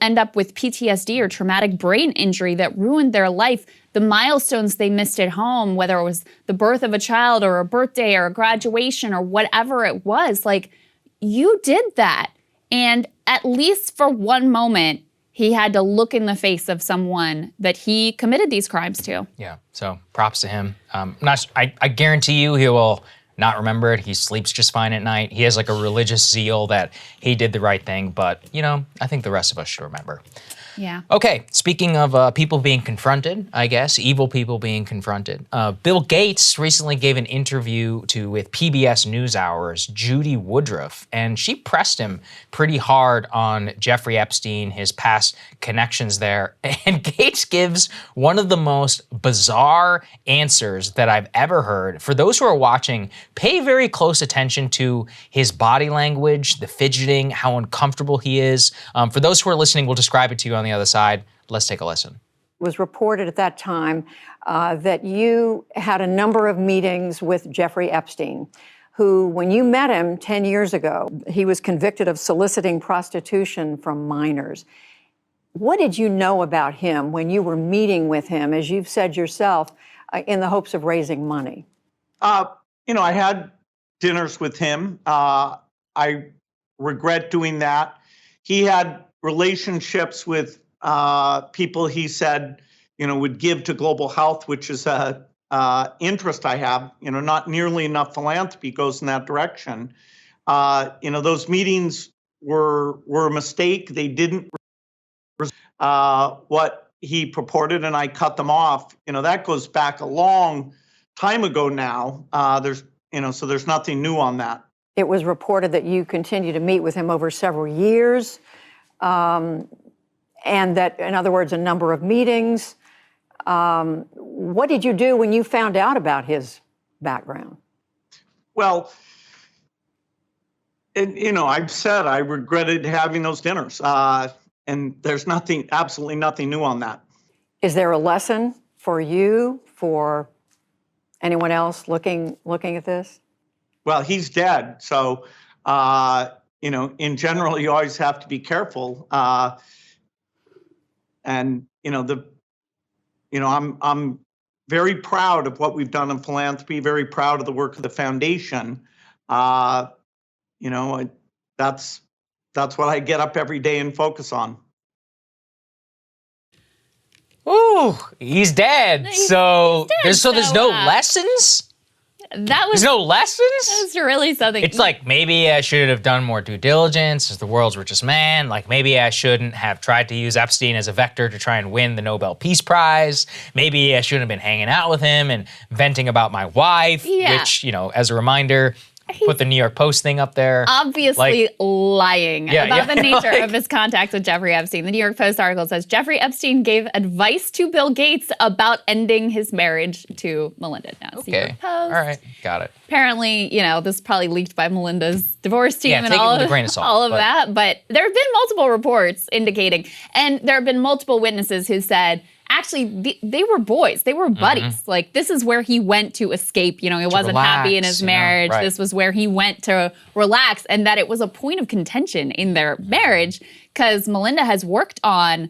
end up with PTSD or traumatic brain injury that ruined their life. The milestones they missed at home, whether it was the birth of a child or a birthday or a graduation or whatever it was, like, you did that. And at least for one moment, he had to look in the face of someone that he committed these crimes to. Yeah, so props to him. I guarantee you he will not remember it. He sleeps just fine at night. He has like a religious zeal that he did the right thing, but I think the rest of us should remember. Yeah. Okay, speaking of people being confronted, I guess, evil people being confronted, Bill Gates recently gave an interview with PBS NewsHour's Judy Woodruff, and she pressed him pretty hard on Jeffrey Epstein, his past connections there, and Gates gives one of the most bizarre answers that I've ever heard. For those who are watching, pay very close attention to his body language, the fidgeting, how uncomfortable he is. For those who are listening, we'll describe it to you on the other side. Let's take a listen. It was reported at that time that you had a number of meetings with Jeffrey Epstein, who, when you met him 10 years ago, he was convicted of soliciting prostitution from minors. What did you know about him when you were meeting with him, as you've said yourself, in the hopes of raising money? I had dinners with him. I regret doing that. He had relationships with people he said, would give to global health, which is a interest I have. Not nearly enough philanthropy goes in that direction. Those meetings were a mistake. They didn't what he purported, and I cut them off. That goes back a long time ago now. So there's nothing new on that. It was reported that you continue to meet with him over several years. And that, in other words, a number of meetings. What did you do when you found out about his background? Well, I've said I regretted having those dinners, and there's absolutely nothing new on that. Is there a lesson for you, for anyone else looking at this? Well, he's dead, so in general, you always have to be careful. I'm very proud of what we've done in philanthropy, very proud of the work of the foundation. That's what I get up every day and focus on. Ooh, he's dead. So there's no lessons? There's no lessons? That's really something. It's like, maybe I should have done more due diligence as the world's richest man. Like, maybe I shouldn't have tried to use Epstein as a vector to try and win the Nobel Peace Prize. Maybe I shouldn't have been hanging out with him and venting about my wife, which, as a reminder, put the New York Post thing up there. Obviously lying about the nature of his contacts with Jeffrey Epstein. The New York Post article says Jeffrey Epstein gave advice to Bill Gates about ending his marriage to Melinda. Now, okay. All right. Got it. Apparently, this is probably leaked by Melinda's divorce team and all of that. But there have been multiple reports indicating, and there have been multiple witnesses who said, actually, they were boys. They were buddies. Mm-hmm. Like, this is where he went to escape. He wasn't happy in his marriage. Right. This was where he went to relax, and that it was a point of contention in their marriage because Melinda has worked on,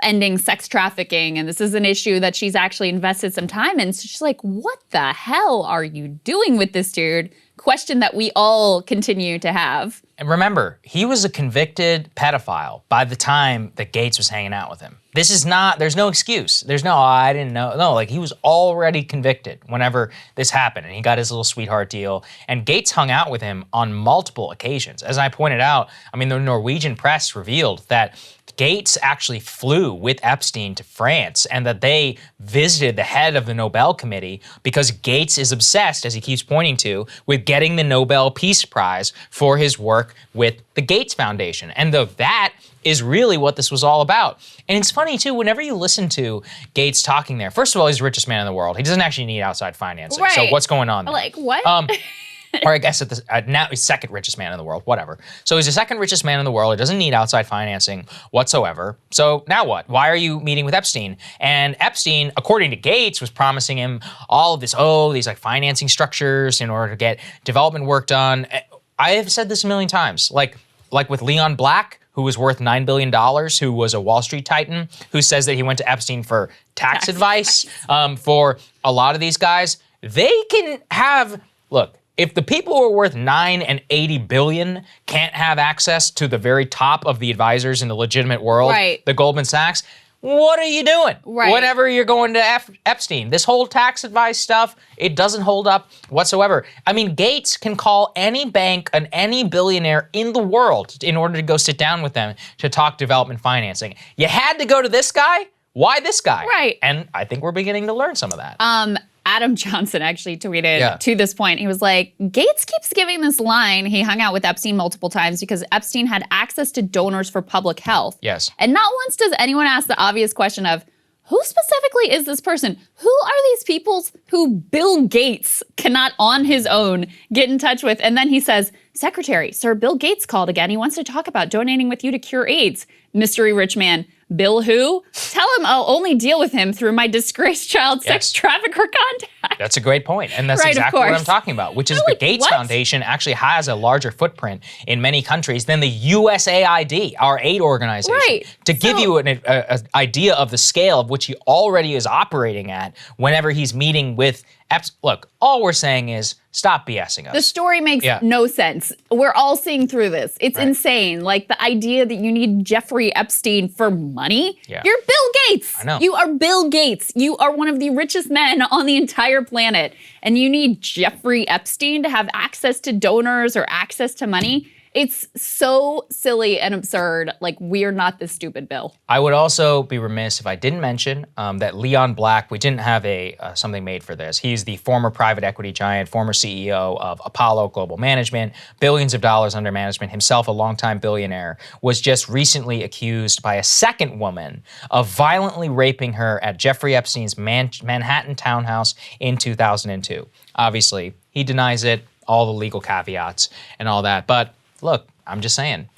ending sex trafficking, and this is an issue that she's actually invested some time in. So she's like, what the hell are you doing with this dude? Question that we all continue to have. And remember, he was a convicted pedophile by the time that Gates was hanging out with him. There's no excuse. There's no, I didn't know. No, he was already convicted whenever this happened, and he got his little sweetheart deal. And Gates hung out with him on multiple occasions. As I pointed out, the Norwegian press revealed that Gates actually flew with Epstein to France and that they visited the head of the Nobel Committee because Gates is obsessed, as he keeps pointing to, with getting the Nobel Peace Prize for his work with the Gates Foundation. And that is really what this was all about. And it's funny, too, whenever you listen to Gates talking there, first of all, he's the richest man in the world. He doesn't actually need outside financing. Right. So what's going on there? Like, what? Or I guess now he's second richest man in the world, whatever. So he's the second richest man in the world. He doesn't need outside financing whatsoever. So now what? Why are you meeting with Epstein? And Epstein, according to Gates, was promising him all of this, these like financing structures in order to get development work done. I have said this a million times, like with Leon Black, who was worth $9 billion, who was a Wall Street titan, who says that he went to Epstein for tax advice. For a lot of these guys, they can have, look, if the people who are worth 9 and 80 billion can't have access to the very top of the advisors in the legitimate world, the Goldman Sachs, what are you doing? Whenever you're going to Epstein, this whole tax advice stuff, it doesn't hold up whatsoever. I mean, Gates can call any bank and any billionaire in the world in order to go sit down with them to talk development financing. You had to go to this guy? Why this guy? Right. And I think we're beginning to learn some of that. Adam Johnson actually tweeted to this point. He was like, Gates keeps giving this line. He hung out with Epstein multiple times because Epstein had access to donors for public health. Yes. And not once does anyone ask the obvious question of, who specifically is this person? Who are these people who Bill Gates cannot on his own get in touch with? And then he says, Secretary, Sir Bill Gates called again. He wants to talk about donating with you to cure AIDS. Mystery rich man. Bill who? Tell him I'll only deal with him through my disgraced child sex trafficker contact. That's a great point. And that's exactly what I'm talking about, which is the Gates Foundation actually has a larger footprint in many countries than the USAID, our aid organization. To give you an idea of the scale of which he already is operating at whenever he's meeting with look, all we're saying is stop BSing us. The story makes no sense. We're all seeing through this. It's insane. Like the idea that you need Jeffrey Epstein for money. You're Bill Gates. I know. You are Bill Gates. You are one of the richest men on the entire planet. And you need Jeffrey Epstein to have access to donors or access to money. It's so silly and absurd. Like, we're not this stupid, Bill. I would also be remiss if I didn't mention that Leon Black, we didn't have something made for this. He's the former private equity giant, former CEO of Apollo Global Management, billions of dollars under management, himself a longtime billionaire, was just recently accused by a second woman of violently raping her at Jeffrey Epstein's Manhattan townhouse in 2002. Obviously, he denies it, all the legal caveats and all that, but look, I'm just saying,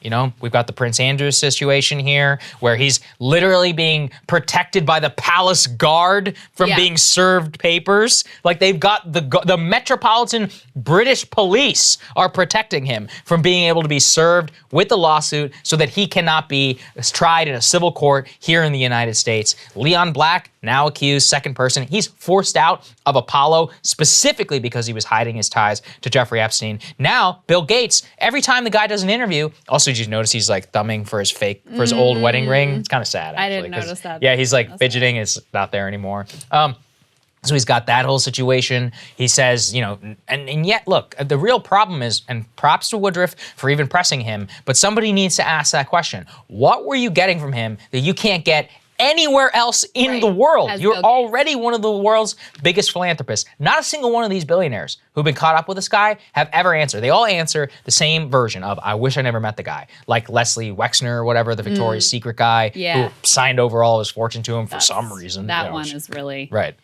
we've got the Prince Andrew situation here where he's literally being protected by the palace guard from being served papers. Like they've got the Metropolitan British Police are protecting him from being able to be served with the lawsuit so that he cannot be tried in a civil court here in the United States. Leon Black, now accused, second person. He's forced out of Apollo specifically because he was hiding his ties to Jeffrey Epstein. Now, Bill Gates, every time the guy does an interview, also, did you notice he's like thumbing for his old wedding ring? It's kind of sad, actually. I didn't notice that. Yeah, he's like fidgeting. It's not there anymore. So he's got that whole situation. He says, and yet, look, the real problem is, and props to Woodruff for even pressing him, but somebody needs to ask that question. What were you getting from him that you can't get anywhere else in the world? You're already one of the world's biggest philanthropists. Not a single one of these billionaires who've been caught up with this guy have ever answered. They all answer the same version of, I wish I never met the guy. Like Leslie Wexner or whatever, the Victoria's Secret guy who signed over all of his fortune to him for some reason. That one is really... Right.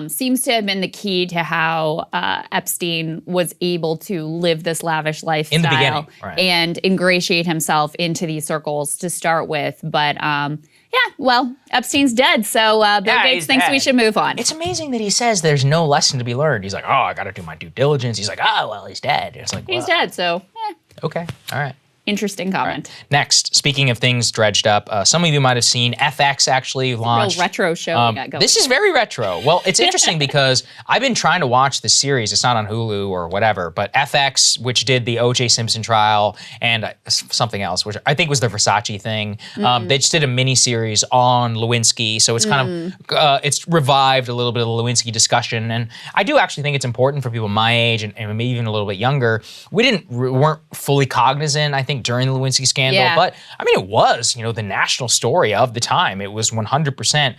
Seems to have been the key to how Epstein was able to live this lavish lifestyle in the beginning, and ingratiate himself into these circles to start with. But Epstein's dead, so Bill Gates thinks we should move on. It's amazing that he says there's no lesson to be learned. He's like, I got to do my due diligence. He's like, he's dead. It's like, he's dead, so okay, all right. Interesting comment. Right. Next, speaking of things dredged up, some of you might have seen FX actually launched. Real retro show we got going. This is very retro. Well, it's interesting because I've been trying to watch the series. It's not on Hulu or whatever, but FX, which did the O.J. Simpson trial and something else, which I think was the Versace thing. They just did a mini series on Lewinsky, so it's kind of it's revived a little bit of the Lewinsky discussion. And I do actually think it's important for people my age and maybe even a little bit younger. We weren't fully cognizant, I think, during the Lewinsky scandal, but I mean, it was, the national story of the time. It was 100%,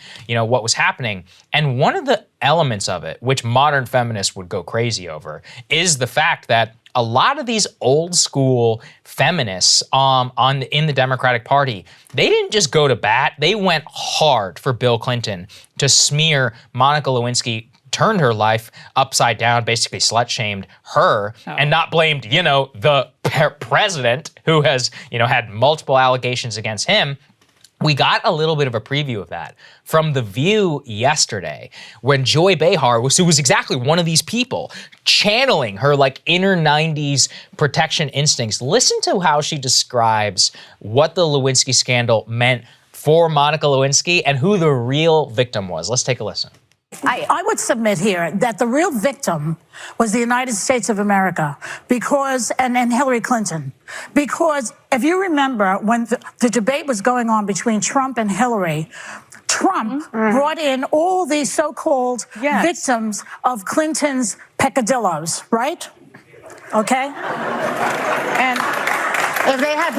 what was happening. And one of the elements of it, which modern feminists would go crazy over, is the fact that a lot of these old school feminists in the Democratic Party, they didn't just go to bat, they went hard for Bill Clinton to smear Monica Lewinsky turned her life upside down, basically slut-shamed her, and not blamed, the president who has, had multiple allegations against him. We got a little bit of a preview of that from The View yesterday when Joy Behar who was exactly one of these people, channeling her inner 90s protection instincts. Listen to how she describes what the Lewinsky scandal meant for Monica Lewinsky and who the real victim was. Let's take a listen. I would submit here that the real victim was the United States of America and Hillary Clinton. Because if you remember when the debate was going on between Trump and Hillary, Trump brought in all these so-called victims of Clinton's peccadillos, right? Okay? And if they had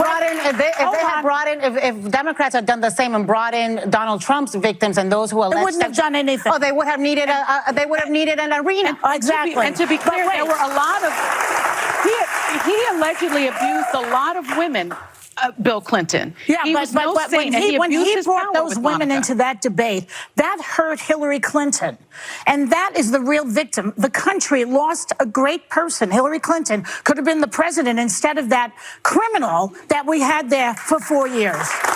brought in, if Democrats had done the same and brought in Donald Trump's victims and those who alleged, they wouldn't have done anything. Oh, they would have needed an arena. Exactly. And to be clear, there were a lot of. He allegedly abused a lot of women. Bill Clinton. Yeah, he but when he brought those women into that debate, that hurt Hillary Clinton. And that is the real victim. The country lost a great person. Hillary Clinton could have been the president instead of that criminal that we had there for 4 years.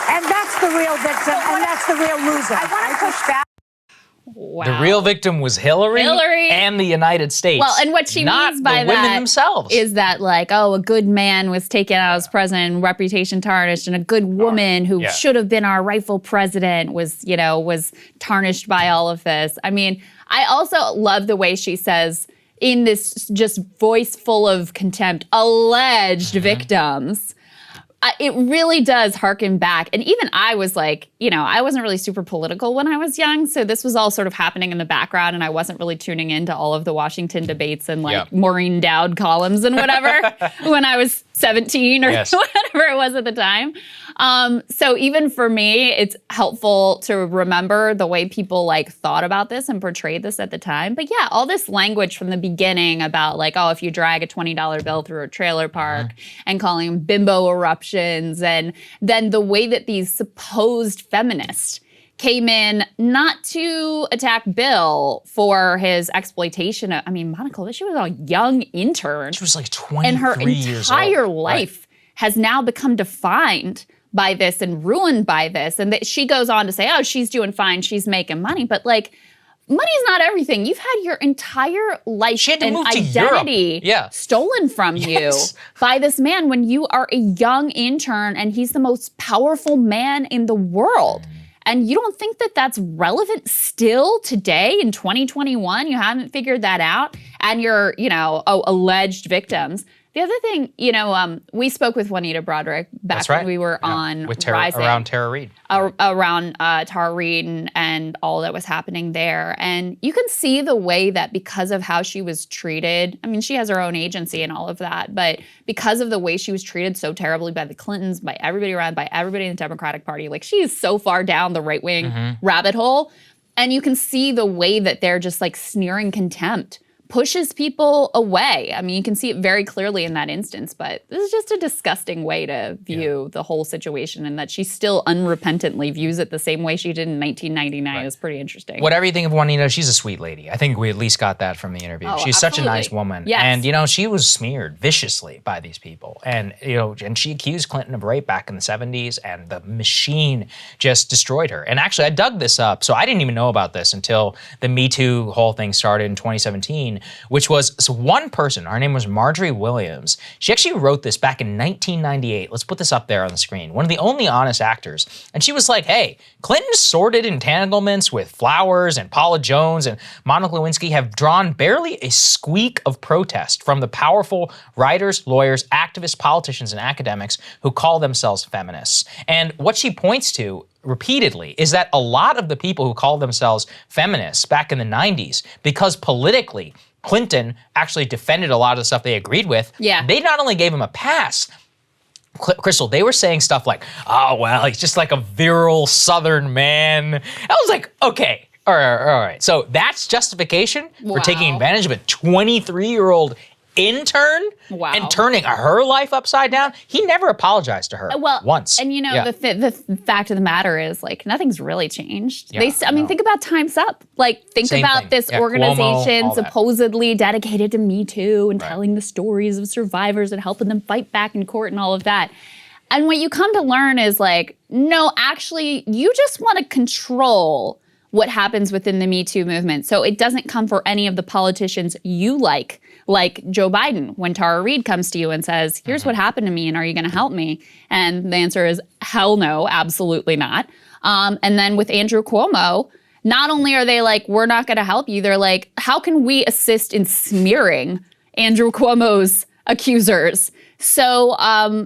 And that's the real victim, and that's the real loser. I want to push back. Wow. The real victim was Hillary and the United States. Well, and what she means by the women themselves is that a good man was taken out as president, reputation tarnished, and a good woman who should have been our rightful president was tarnished by all of this. I mean, I also love the way she says in this just voice full of contempt, alleged victims. It really does harken back. And even I was I wasn't really super political when I was young. So this was all sort of happening in the background. And I wasn't really tuning into all of the Washington debates and Maureen Dowd columns and whatever when I was 17 or whatever it was at the time. So even for me, it's helpful to remember the way people thought about this and portrayed this at the time. But yeah, all this language from the beginning about if you drag a $20 bill through a trailer park and calling them bimbo eruptions, and then the way that these supposed feminists came in not to attack Bill for his exploitation of, Monica, she was a young intern. She was 23 and her years old. entire life has now become defined by this and ruined by this. And that she goes on to say, she's doing fine, she's making money. But money's not everything. You've had your entire life and identity stolen from you by this man when you are a young intern and he's the most powerful man in the world. And you don't think that that's relevant still today in 2021? You haven't figured that out? And you're, alleged victims. The other thing, we spoke with Juanita Broderick back when we were on Rising. Around Tara Reid. Around Tara Reid and all that was happening there. And you can see the way that because of how she was treated, she has her own agency and all of that, but because of the way she was treated so terribly by the Clintons, by everybody around, by everybody in the Democratic Party, she is so far down the right-wing rabbit hole. And you can see the way that they're just sneering contempt pushes people away. You can see it very clearly in that instance, but this is just a disgusting way to view the whole situation, and that she still unrepentantly views it the same way she did in 1999 is pretty interesting. Whatever you think of Juanita, she's a sweet lady. I think we at least got that from the interview. She's such a nice woman. Yes. And, she was smeared viciously by these people. And, and she accused Clinton of rape back in the 70s, and the machine just destroyed her. And actually, I dug this up. So I didn't even know about this until the Me Too whole thing started in 2017. Which was one person, her name was Marjorie Williams. She actually wrote this back in 1998. Let's put this up there on the screen. One of the only honest actors. And she was like, hey, Clinton's sordid entanglements with Flowers and Paula Jones and Monica Lewinsky have drawn barely a squeak of protest from the powerful writers, lawyers, activists, politicians, and academics who call themselves feminists. And what she points to repeatedly is that a lot of the people who call themselves feminists back in the 90s, because politically, Clinton actually defended a lot of the stuff they agreed with. They not only gave him a pass, Krystal, they were saying stuff like, oh, well, he's just a virile Southern man. I was like, okay, all right. So that's justification for taking advantage of a 23-year-old intern Wow. and turning her life upside down. He never apologized to her once. And the fact of the matter is, like, nothing's really changed. Yeah, I mean, think about Time's Up. Like, think Same about thing. this Yeah, organization Cuomo, all that. supposedly dedicated to Me Too and telling the stories of survivors and helping them fight back in court and all of that. And what you come to learn is, like, no, actually, you just want to control what happens within the Me Too movement. So it doesn't come for any of the politicians you like Joe Biden, when Tara Reid comes to you and says, here's what happened to me, and are you going to help me? And the answer is, hell no, absolutely not. And then with Andrew Cuomo, not only are they like, we're not going to help you, they're like, how can we assist in smearing Andrew Cuomo's accusers? So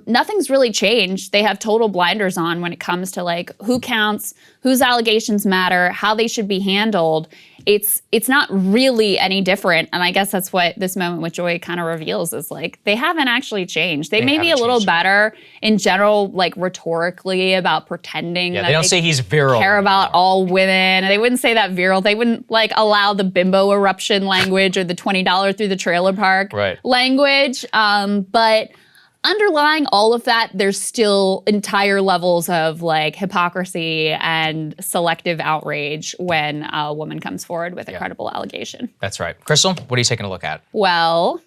nothing's really changed. They have total blinders on when it comes to, like, who counts, whose allegations matter, how they should be handled. It's not really any different. And I guess that's what this moment with Joy kind of reveals, is, like, they haven't actually changed. They may be a little better in general, like, rhetorically, about pretending that they don't say he's virile care about all women. They wouldn't say that virile. They wouldn't, like, allow the bimbo eruption language or the $20 through the trailer park language. But underlying all of that, there's still entire levels of, like, hypocrisy and selective outrage when a woman comes forward with a credible allegation. That's right. Krystal, what are you taking a look at? Well,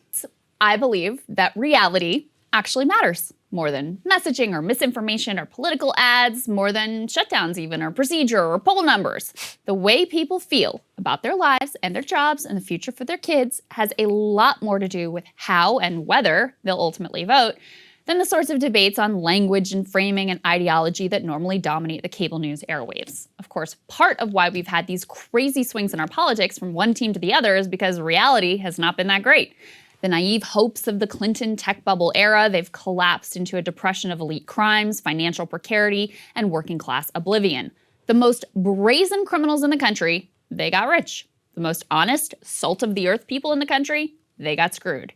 I believe that reality actually matters more than messaging or misinformation or political ads, more than shutdowns even, or procedure or poll numbers. The way people feel about their lives and their jobs and the future for their kids has a lot more to do with how and whether they'll ultimately vote than the sorts of debates on language and framing and ideology that normally dominate the cable news airwaves. Of course, part of why we've had these crazy swings in our politics from one team to the other is because reality has not been that great. The naive hopes of the Clinton tech bubble era, they've collapsed into a depression of elite crimes, financial precarity, and working class oblivion. The most brazen criminals in the country, they got rich. The most honest, salt of the earth people in the country, they got screwed.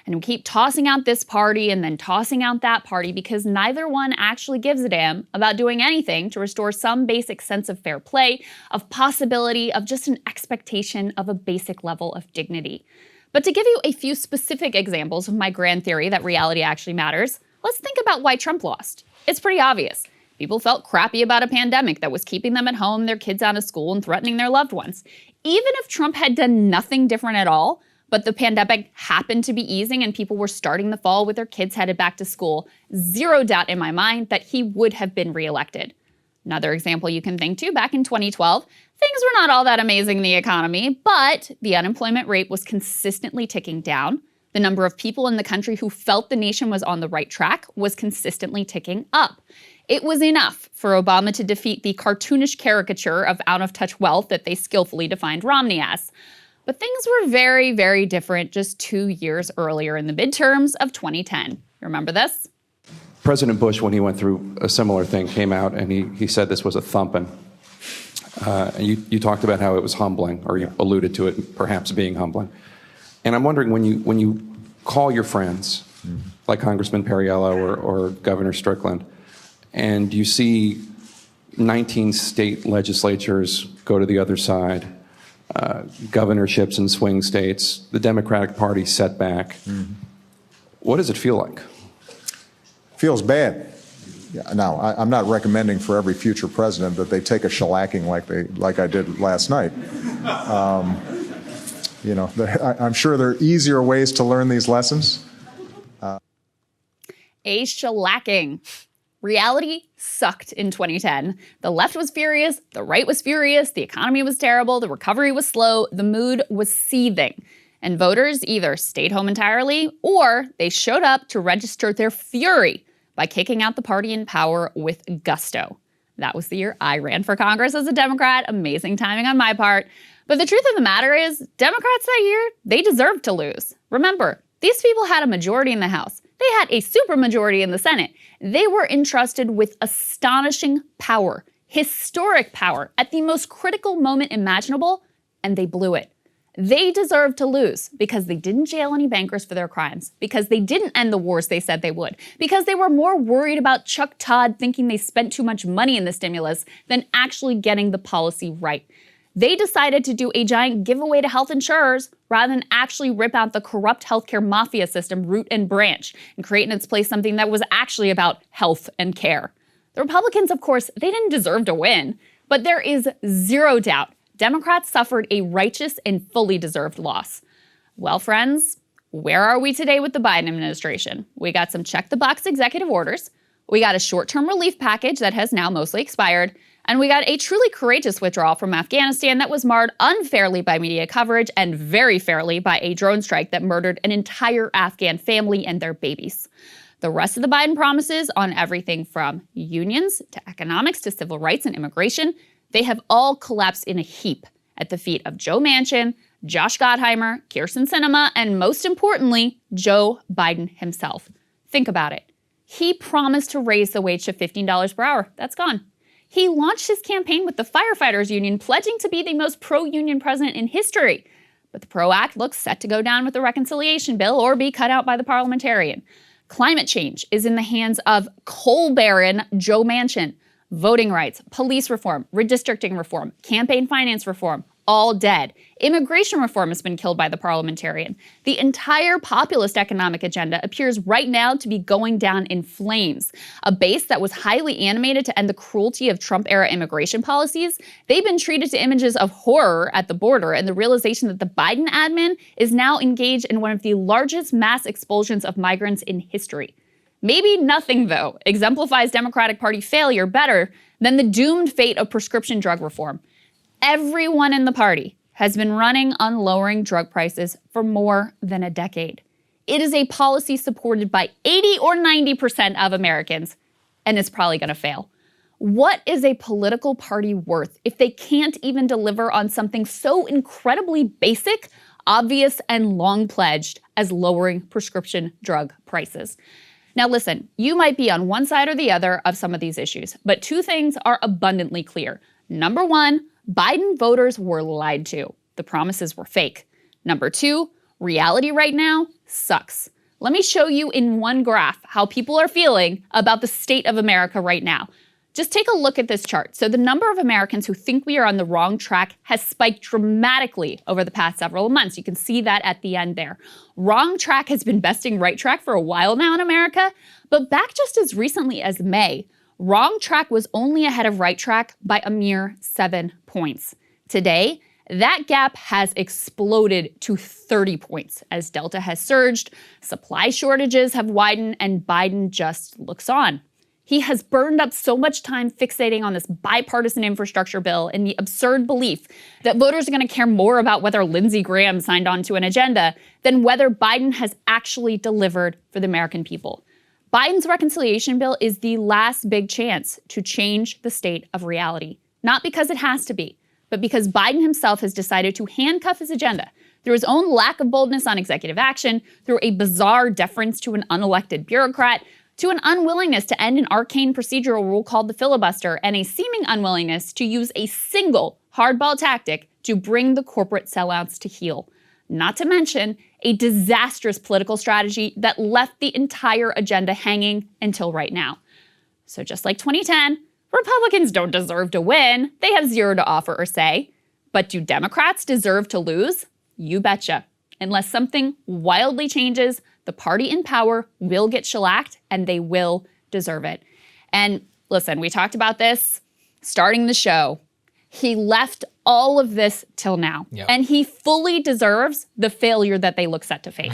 And we keep tossing out this party and then tossing out that party because neither one actually gives a damn about doing anything to restore some basic sense of fair play, of possibility, of just an expectation of a basic level of dignity. But to give you a few specific examples of my grand theory that reality actually matters, let's think about why Trump lost. It's pretty obvious. People felt crappy about a pandemic that was keeping them at home, their kids out of school, and threatening their loved ones. Even if Trump had done nothing different at all, but the pandemic happened to be easing and people were starting the fall with their kids headed back to school, zero doubt in my mind that he would have been reelected. Another example you can think to, back in 2012, things were not all that amazing in the economy, but the unemployment rate was consistently ticking down. The number of people in the country who felt the nation was on the right track was consistently ticking up. It was enough for Obama to defeat the cartoonish caricature of out-of-touch wealth that they skillfully defined Romney as. But things were very, very different just 2 years earlier in the midterms of 2010. You remember this? President Bush, when he went through a similar thing, came out and he said this was a thumping. And you talked about how it was humbling, or you alluded to it perhaps being humbling. And I'm wondering, when you call your friends, like Congressman Perriello or Governor Strickland, and you see 19 state legislatures go to the other side, governorships in swing states, the Democratic Party set back, what does it feel like? Feels bad. Yeah, now, I'm not recommending for every future president that they take a shellacking like I did last night. I'm sure there are easier ways to learn these lessons. A shellacking. Reality sucked in 2010. The left was furious, the right was furious, the economy was terrible, the recovery was slow, the mood was seething. And voters either stayed home entirely or they showed up to register their fury by kicking out the party in power with gusto. That was the year I ran for Congress as a Democrat. Amazing timing on my part. But the truth of the matter is, Democrats that year, they deserved to lose. Remember, these people had a majority in the House. They had a supermajority in the Senate. They were entrusted with astonishing power, historic power, at the most critical moment imaginable, and they blew it. They deserved to lose because they didn't jail any bankers for their crimes, because they didn't end the wars they said they would, because they were more worried about Chuck Todd thinking they spent too much money in the stimulus than actually getting the policy right. They decided to do a giant giveaway to health insurers rather than actually rip out the corrupt healthcare mafia system root and branch and create in its place something that was actually about health and care. The Republicans, of course, they didn't deserve to win, but there is zero doubt Democrats suffered a righteous and fully deserved loss. Well, friends, where are we today with the Biden administration? We got some check-the-box executive orders, we got a short-term relief package that has now mostly expired, and we got a truly courageous withdrawal from Afghanistan that was marred unfairly by media coverage and very fairly by a drone strike that murdered an entire Afghan family and their babies. The rest of the Biden promises on everything from unions to economics to civil rights and immigration, they have all collapsed in a heap at the feet of Joe Manchin, Josh Gottheimer, Kyrsten Sinema, and most importantly, Joe Biden himself. Think about it. He promised to raise the wage to $15 per hour. That's gone. He launched his campaign with the firefighters union, pledging to be the most pro-union president in history. But the PRO Act looks set to go down with the reconciliation bill or be cut out by the parliamentarian. Climate change is in the hands of coal baron Joe Manchin. Voting rights, police reform, redistricting reform, campaign finance reform, all dead. Immigration reform has been killed by the parliamentarian. The entire populist economic agenda appears right now to be going down in flames. A base that was highly animated to end the cruelty of Trump-era immigration policies, they've been treated to images of horror at the border and the realization that the Biden admin is now engaged in one of the largest mass expulsions of migrants in history. Maybe nothing, though, exemplifies Democratic Party failure better than the doomed fate of prescription drug reform. Everyone in the party has been running on lowering drug prices for more than a decade. It is a policy supported by 80 or 90% of Americans, and it's probably going to fail. What is a political party worth if they can't even deliver on something so incredibly basic, obvious, and long pledged as lowering prescription drug prices? Now listen, you might be on one side or the other of some of these issues, but two things are abundantly clear. Number one, Biden voters were lied to. The promises were fake. Number two, reality right now sucks. Let me show you in one graph how people are feeling about the state of America right now. Just take a look at this chart. So the number of Americans who think we are on the wrong track has spiked dramatically over the past several months. You can see that at the end there. Wrong track has been besting right track for a while now in America, but back just as recently as May, wrong track was only ahead of right track by a mere 7 points. Today, that gap has exploded to 30 points as Delta has surged, supply shortages have widened, and Biden just looks on. He has burned up so much time fixating on this bipartisan infrastructure bill in the absurd belief that voters are going to care more about whether Lindsey Graham signed on to an agenda than whether Biden has actually delivered for the American people. Biden's reconciliation bill is the last big chance to change the state of reality. Not because it has to be, but because Biden himself has decided to handcuff his agenda through his own lack of boldness on executive action, through a bizarre deference to an unelected bureaucrat, to an unwillingness to end an arcane procedural rule called the filibuster, and a seeming unwillingness to use a single hardball tactic to bring the corporate sellouts to heel. Not to mention a disastrous political strategy that left the entire agenda hanging until right now. So just like 2010, Republicans don't deserve to win. They have zero to offer or say. But do Democrats deserve to lose? You betcha. Unless something wildly changes, the party in power will get shellacked, and they will deserve it. And listen, we talked about this starting the show. He left all of this till now, and he fully deserves the failure that they look set to face.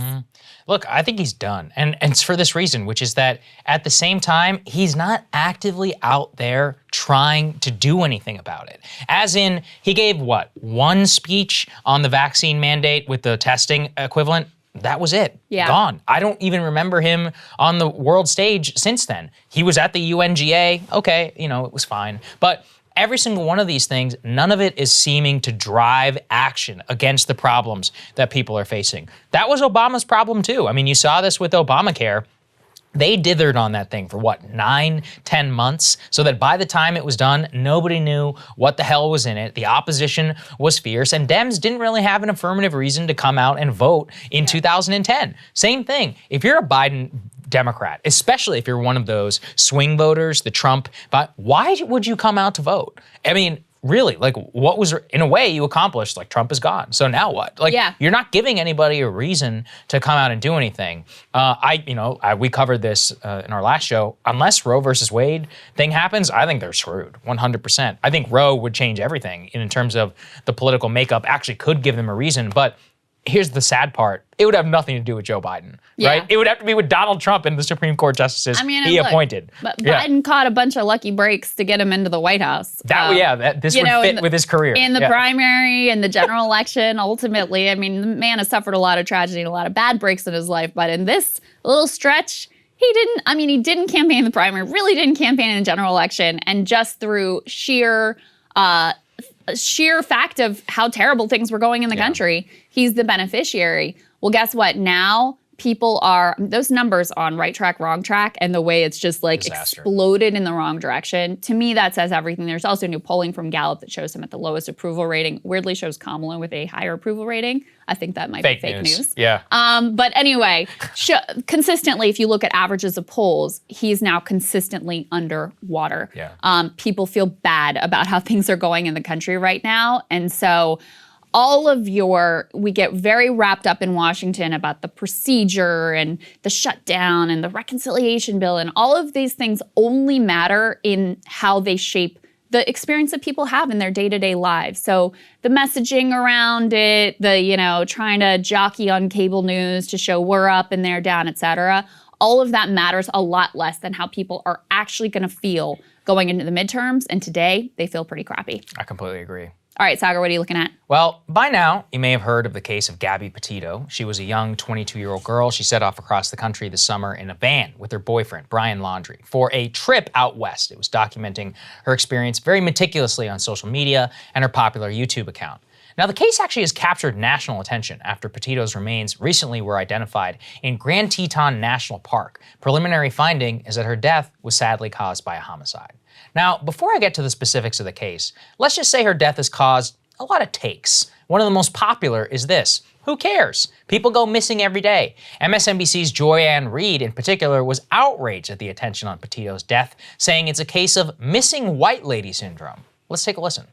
Look, I think he's done, and it's for this reason, which is that at the same time, he's not actively out there trying to do anything about it. As in, he gave, one speech on the vaccine mandate with the testing equivalent? That was it. Yeah. Gone. I don't even remember him on the world stage since then. He was at the UNGA. Okay, it was fine. But every single one of these things, none of it is seeming to drive action against the problems that people are facing. That was Obama's problem too. I mean, you saw this with Obamacare. They dithered on that thing for 9, 10 months, so that by the time it was done, nobody knew what the hell was in it. The opposition was fierce, and Dems didn't really have an affirmative reason to come out and vote in 2010. Same thing. If you're a Biden Democrat, especially if you're one of those swing voters, the Trump, but why would you come out to vote? I mean, really, like, what was, in a way, you accomplished, like, Trump is gone. So now what? Like, you're not giving anybody a reason to come out and do anything. We covered this in our last show. Unless Roe versus Wade thing happens, I think they're screwed, 100%. I think Roe would change everything in terms of the political makeup, actually could give them a reason, but here's the sad part. It would have nothing to do with Joe Biden, right? It would have to be with Donald Trump and the Supreme Court justices he appointed. But Biden caught a bunch of lucky breaks to get him into the White House. This would fit with his career. In the primary and the general election, ultimately, I mean, the man has suffered a lot of tragedy and a lot of bad breaks in his life, but in this little stretch, he didn't campaign in the primary, really didn't campaign in the general election, and just through sheer fact of how terrible things were going in the country, he's the beneficiary. Well, guess what? Now people are, those numbers on right track, wrong track, and the way it's just like exploded in the wrong direction. To me, that says everything. There's also new polling from Gallup that shows him at the lowest approval rating. Weirdly shows Kamala with a higher approval rating. I think that might be fake news. Yeah. But anyway, consistently, if you look at averages of polls, he's now consistently underwater. Yeah. People feel bad about how things are going in the country right now. And so we get very wrapped up in Washington about the procedure and the shutdown and the reconciliation bill, and all of these things only matter in how they shape the experience that people have in their day-to-day lives. So the messaging around it, trying to jockey on cable news to show we're up and they're down, et cetera, all of that matters a lot less than how people are actually going to feel going into the midterms. And today, they feel pretty crappy. I completely agree. All right, Saagar, what are you looking at? Well, by now, you may have heard of the case of Gabby Petito. She was a young 22-year-old girl. She set off across the country this summer in a van with her boyfriend, Brian Laundrie, for a trip out west. It was documenting her experience very meticulously on social media and her popular YouTube account. Now, the case actually has captured national attention after Petito's remains recently were identified in Grand Teton National Park. Preliminary finding is that her death was sadly caused by a homicide. Now, before I get to the specifics of the case, let's just say her death has caused a lot of takes. One of the most popular is this: who cares? People go missing every day. MSNBC's Joy-Ann Reid, in particular, was outraged at the attention on Petito's death, saying it's a case of missing white lady syndrome. Let's take a listen.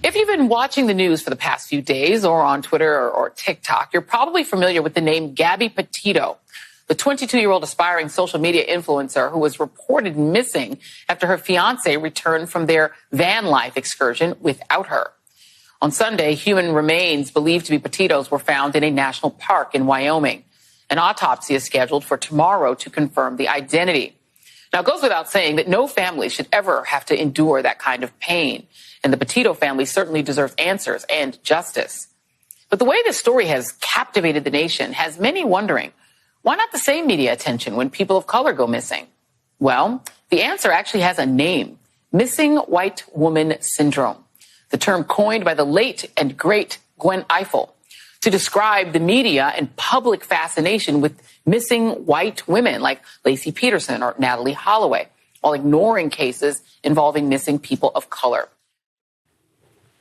If you've been watching the news for the past few days or on Twitter or TikTok, you're probably familiar with the name Gabby Petito, the 22-year-old aspiring social media influencer who was reported missing after her fiance returned from their van life excursion without her. On Sunday, human remains believed to be Petito's were found in a national park in Wyoming. An autopsy is scheduled for tomorrow to confirm the identity. Now, it goes without saying that no family should ever have to endure that kind of pain, and the Petito family certainly deserves answers and justice. But the way this story has captivated the nation has many wondering, why not the same media attention when people of color go missing? Well, the answer actually has a name: missing white woman syndrome, the term coined by the late and great Gwen Ifill to describe the media and public fascination with missing white women like Laci Peterson or Natalie Holloway, while ignoring cases involving missing people of color.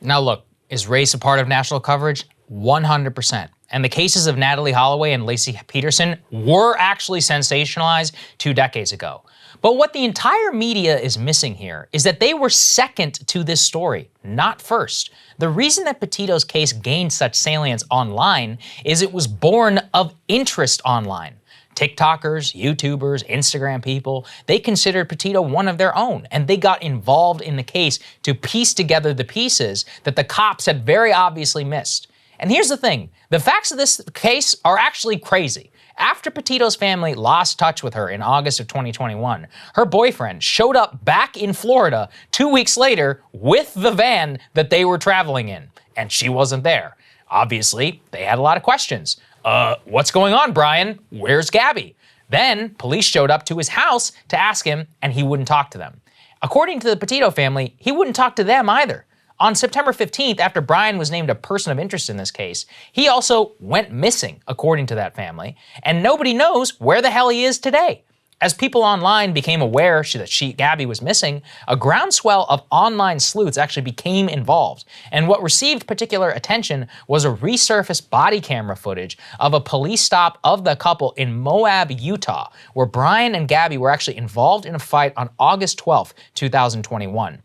Now look, is race a part of national coverage? 100%. And the cases of Natalie Holloway and Laci Peterson were actually sensationalized 2 decades ago. But what the entire media is missing here is that they were second to this story, not first. The reason that Petito's case gained such salience online is it was born of interest online. TikTokers, YouTubers, Instagram people, they considered Petito one of their own, and they got involved in the case to piece together the pieces that the cops had very obviously missed. And here's the thing, the facts of this case are actually crazy. After Petito's family lost touch with her in August of 2021, her boyfriend showed up back in Florida 2 weeks later with the van that they were traveling in, and she wasn't there. Obviously, they had a lot of questions. What's going on, Brian? Where's Gabby? Then police showed up to his house to ask him, and he wouldn't talk to them. According to the Petito family, he wouldn't talk to them either. On September 15th, after Brian was named a person of interest in this case, he also went missing, according to that family, and nobody knows where the hell he is today. As people online became aware that Gabby was missing, a groundswell of online sleuths actually became involved. And what received particular attention was a resurfaced body camera footage of a police stop of the couple in Moab, Utah, where Brian and Gabby were actually involved in a fight on August 12th, 2021.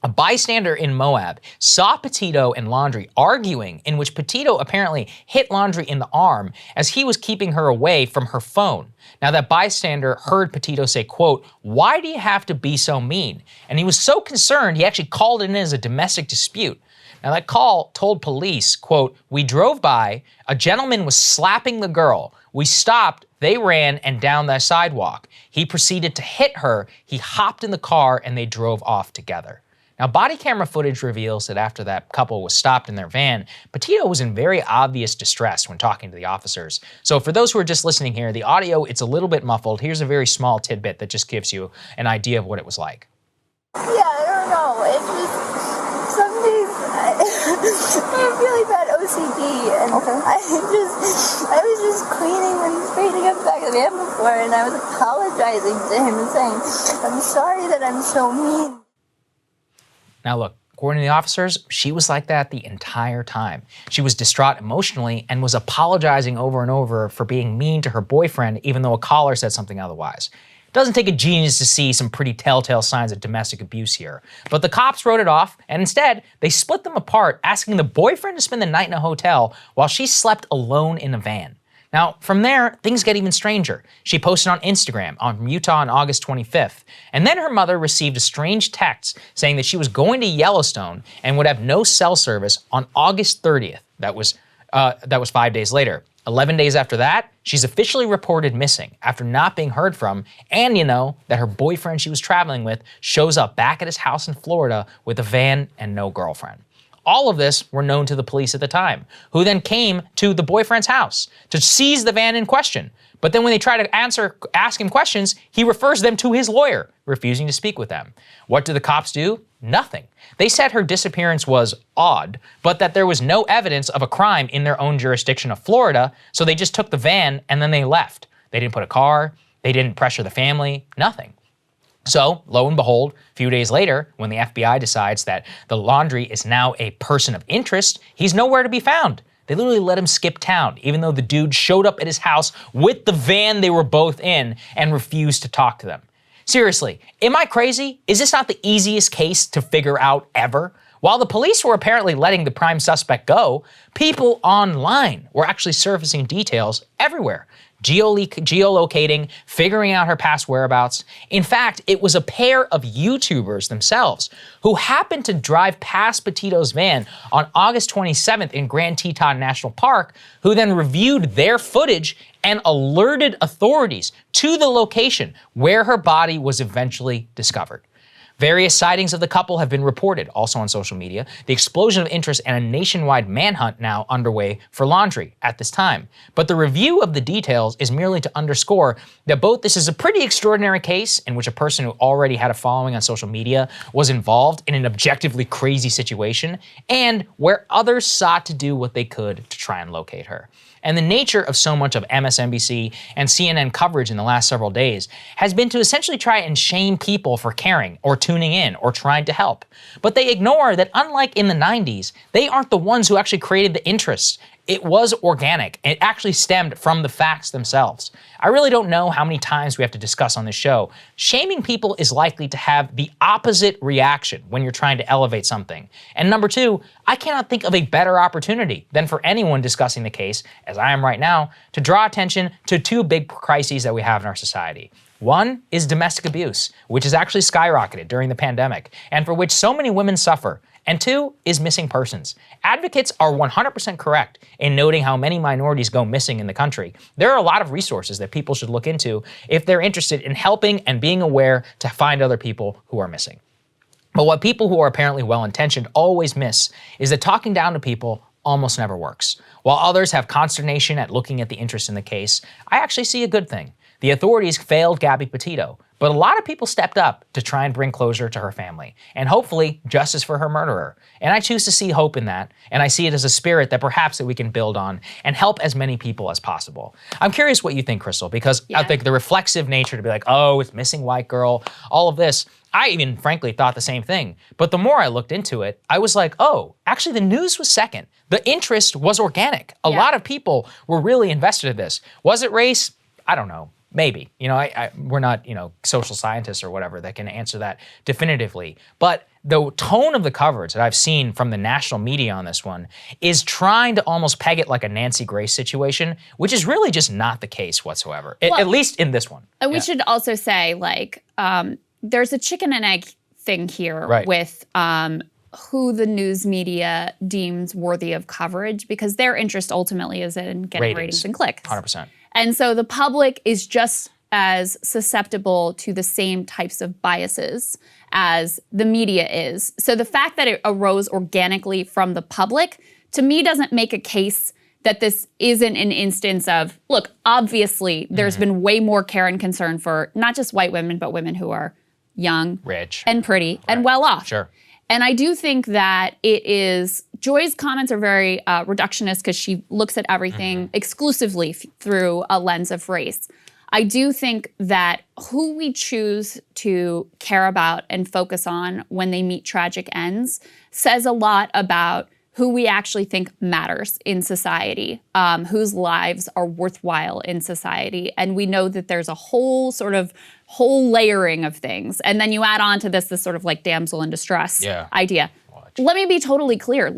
A bystander in Moab saw Petito and Laundrie arguing, in which Petito apparently hit Laundrie in the arm as he was keeping her away from her phone. Now, that bystander heard Petito say, quote, "Why do you have to be so mean?" And he was so concerned, he actually called it in as a domestic dispute. Now, that call told police, quote, "We drove by, a gentleman was slapping the girl. We stopped, they ran and down the sidewalk. He proceeded to hit her, he hopped in the car, and they drove off together." Now, body camera footage reveals that after that couple was stopped in their van, Petito was in very obvious distress when talking to the officers. So for those who are just listening here, the audio, it's a little bit muffled. Here's a very small tidbit that just gives you an idea of what it was like. Yeah, I don't know. It's just, some days I have really bad OCD, and I was just cleaning and straightening up the back of the van before, and I was apologizing to him and saying, "I'm sorry that I'm so mean." Now look, according to the officers, she was like that the entire time. She was distraught emotionally and was apologizing over and over for being mean to her boyfriend, even though a caller said something otherwise. It doesn't take a genius to see some pretty telltale signs of domestic abuse here. But the cops wrote it off, and instead, they split them apart, asking the boyfriend to spend the night in a hotel while she slept alone in a van. Now, from there, things get even stranger. She posted on Instagram on Utah on August 25th, and then her mother received a strange text saying that she was going to Yellowstone and would have no cell service on August 30th. That was 5 days later. 11 days after that, she's officially reported missing after not being heard from, and that her boyfriend she was traveling with shows up back at his house in Florida with a van and no girlfriend. All of this were known to the police at the time, who then came to the boyfriend's house to seize the van in question. But then when they try to ask him questions, he refers them to his lawyer, refusing to speak with them. What do the cops do? Nothing. They said her disappearance was odd, but that there was no evidence of a crime in their own jurisdiction of Florida, so they just took the van and then they left. They didn't put a car, they didn't pressure the family, nothing. So, lo and behold, a few days later, when the FBI decides that the Laundrie is now a person of interest, he's nowhere to be found. They literally let him skip town, even though the dude showed up at his house with the van they were both in and refused to talk to them. Seriously, am I crazy? Is this not the easiest case to figure out ever? While the police were apparently letting the prime suspect go, people online were actually surfacing details everywhere. Geolocating, figuring out her past whereabouts. In fact, it was a pair of YouTubers themselves who happened to drive past Petito's van on August 27th in Grand Teton National Park, who then reviewed their footage and alerted authorities to the location where her body was eventually discovered. Various sightings of the couple have been reported, also on social media. The explosion of interest and a nationwide manhunt now underway for Laundrie at this time. But the review of the details is merely to underscore that both this is a pretty extraordinary case in which a person who already had a following on social media was involved in an objectively crazy situation, and where others sought to do what they could to try and locate her. And the nature of so much of MSNBC and CNN coverage in the last several days has been to essentially try and shame people for caring or tuning in or trying to help. But they ignore that unlike in the 90s, they aren't the ones who actually created the interest. It was organic. It actually stemmed from the facts themselves. I really don't know how many times we have to discuss on this show. Shaming people is likely to have the opposite reaction when you're trying to elevate something. And number two, I cannot think of a better opportunity than for anyone discussing the case, as I am right now, to draw attention to two big crises that we have in our society. One is domestic abuse, which has actually skyrocketed during the pandemic, and for which so many women suffer. And two is missing persons. Advocates are 100% correct in noting how many minorities go missing in the country. There are a lot of resources that people should look into if they're interested in helping and being aware to find other people who are missing. But what people who are apparently well-intentioned always miss is that talking down to people almost never works. While others have consternation at looking at the interest in the case, I actually see a good thing. The authorities failed Gabby Petito, but a lot of people stepped up to try and bring closure to her family, and hopefully justice for her murderer. And I choose to see hope in that, and I see it as a spirit that perhaps that we can build on and help as many people as possible. I'm curious what you think, Krystal, because I think the reflexive nature to be like, oh, it's missing white girl, all of this, I even frankly thought the same thing. But the more I looked into it, I was like, oh, actually the news was second. The interest was organic. A lot of people were really invested in this. Was it race? I don't know. Maybe. We're not, social scientists or whatever that can answer that definitively. But the tone of the coverage that I've seen from the national media on this one is trying to almost peg it like a Nancy Grace situation, which is really just not the case whatsoever, at least in this one. And we should also say, there's a chicken and egg thing here with who the news media deems worthy of coverage, because their interest ultimately is in getting ratings and clicks. 100%. And so the public is just as susceptible to the same types of biases as the media is. So the fact that it arose organically from the public, to me, doesn't make a case that this isn't an instance of, look, obviously there's been way more care and concern for not just white women, but women who are young, rich, and pretty, and well off. Sure. And I do think that Joy's comments are very reductionist because she looks at everything exclusively through a lens of race. I do think that who we choose to care about and focus on when they meet tragic ends says a lot about who we actually think matters in society, whose lives are worthwhile in society. And we know that there's a whole layering of things. And then you add on to this sort of damsel in distress idea. Let me be totally clear.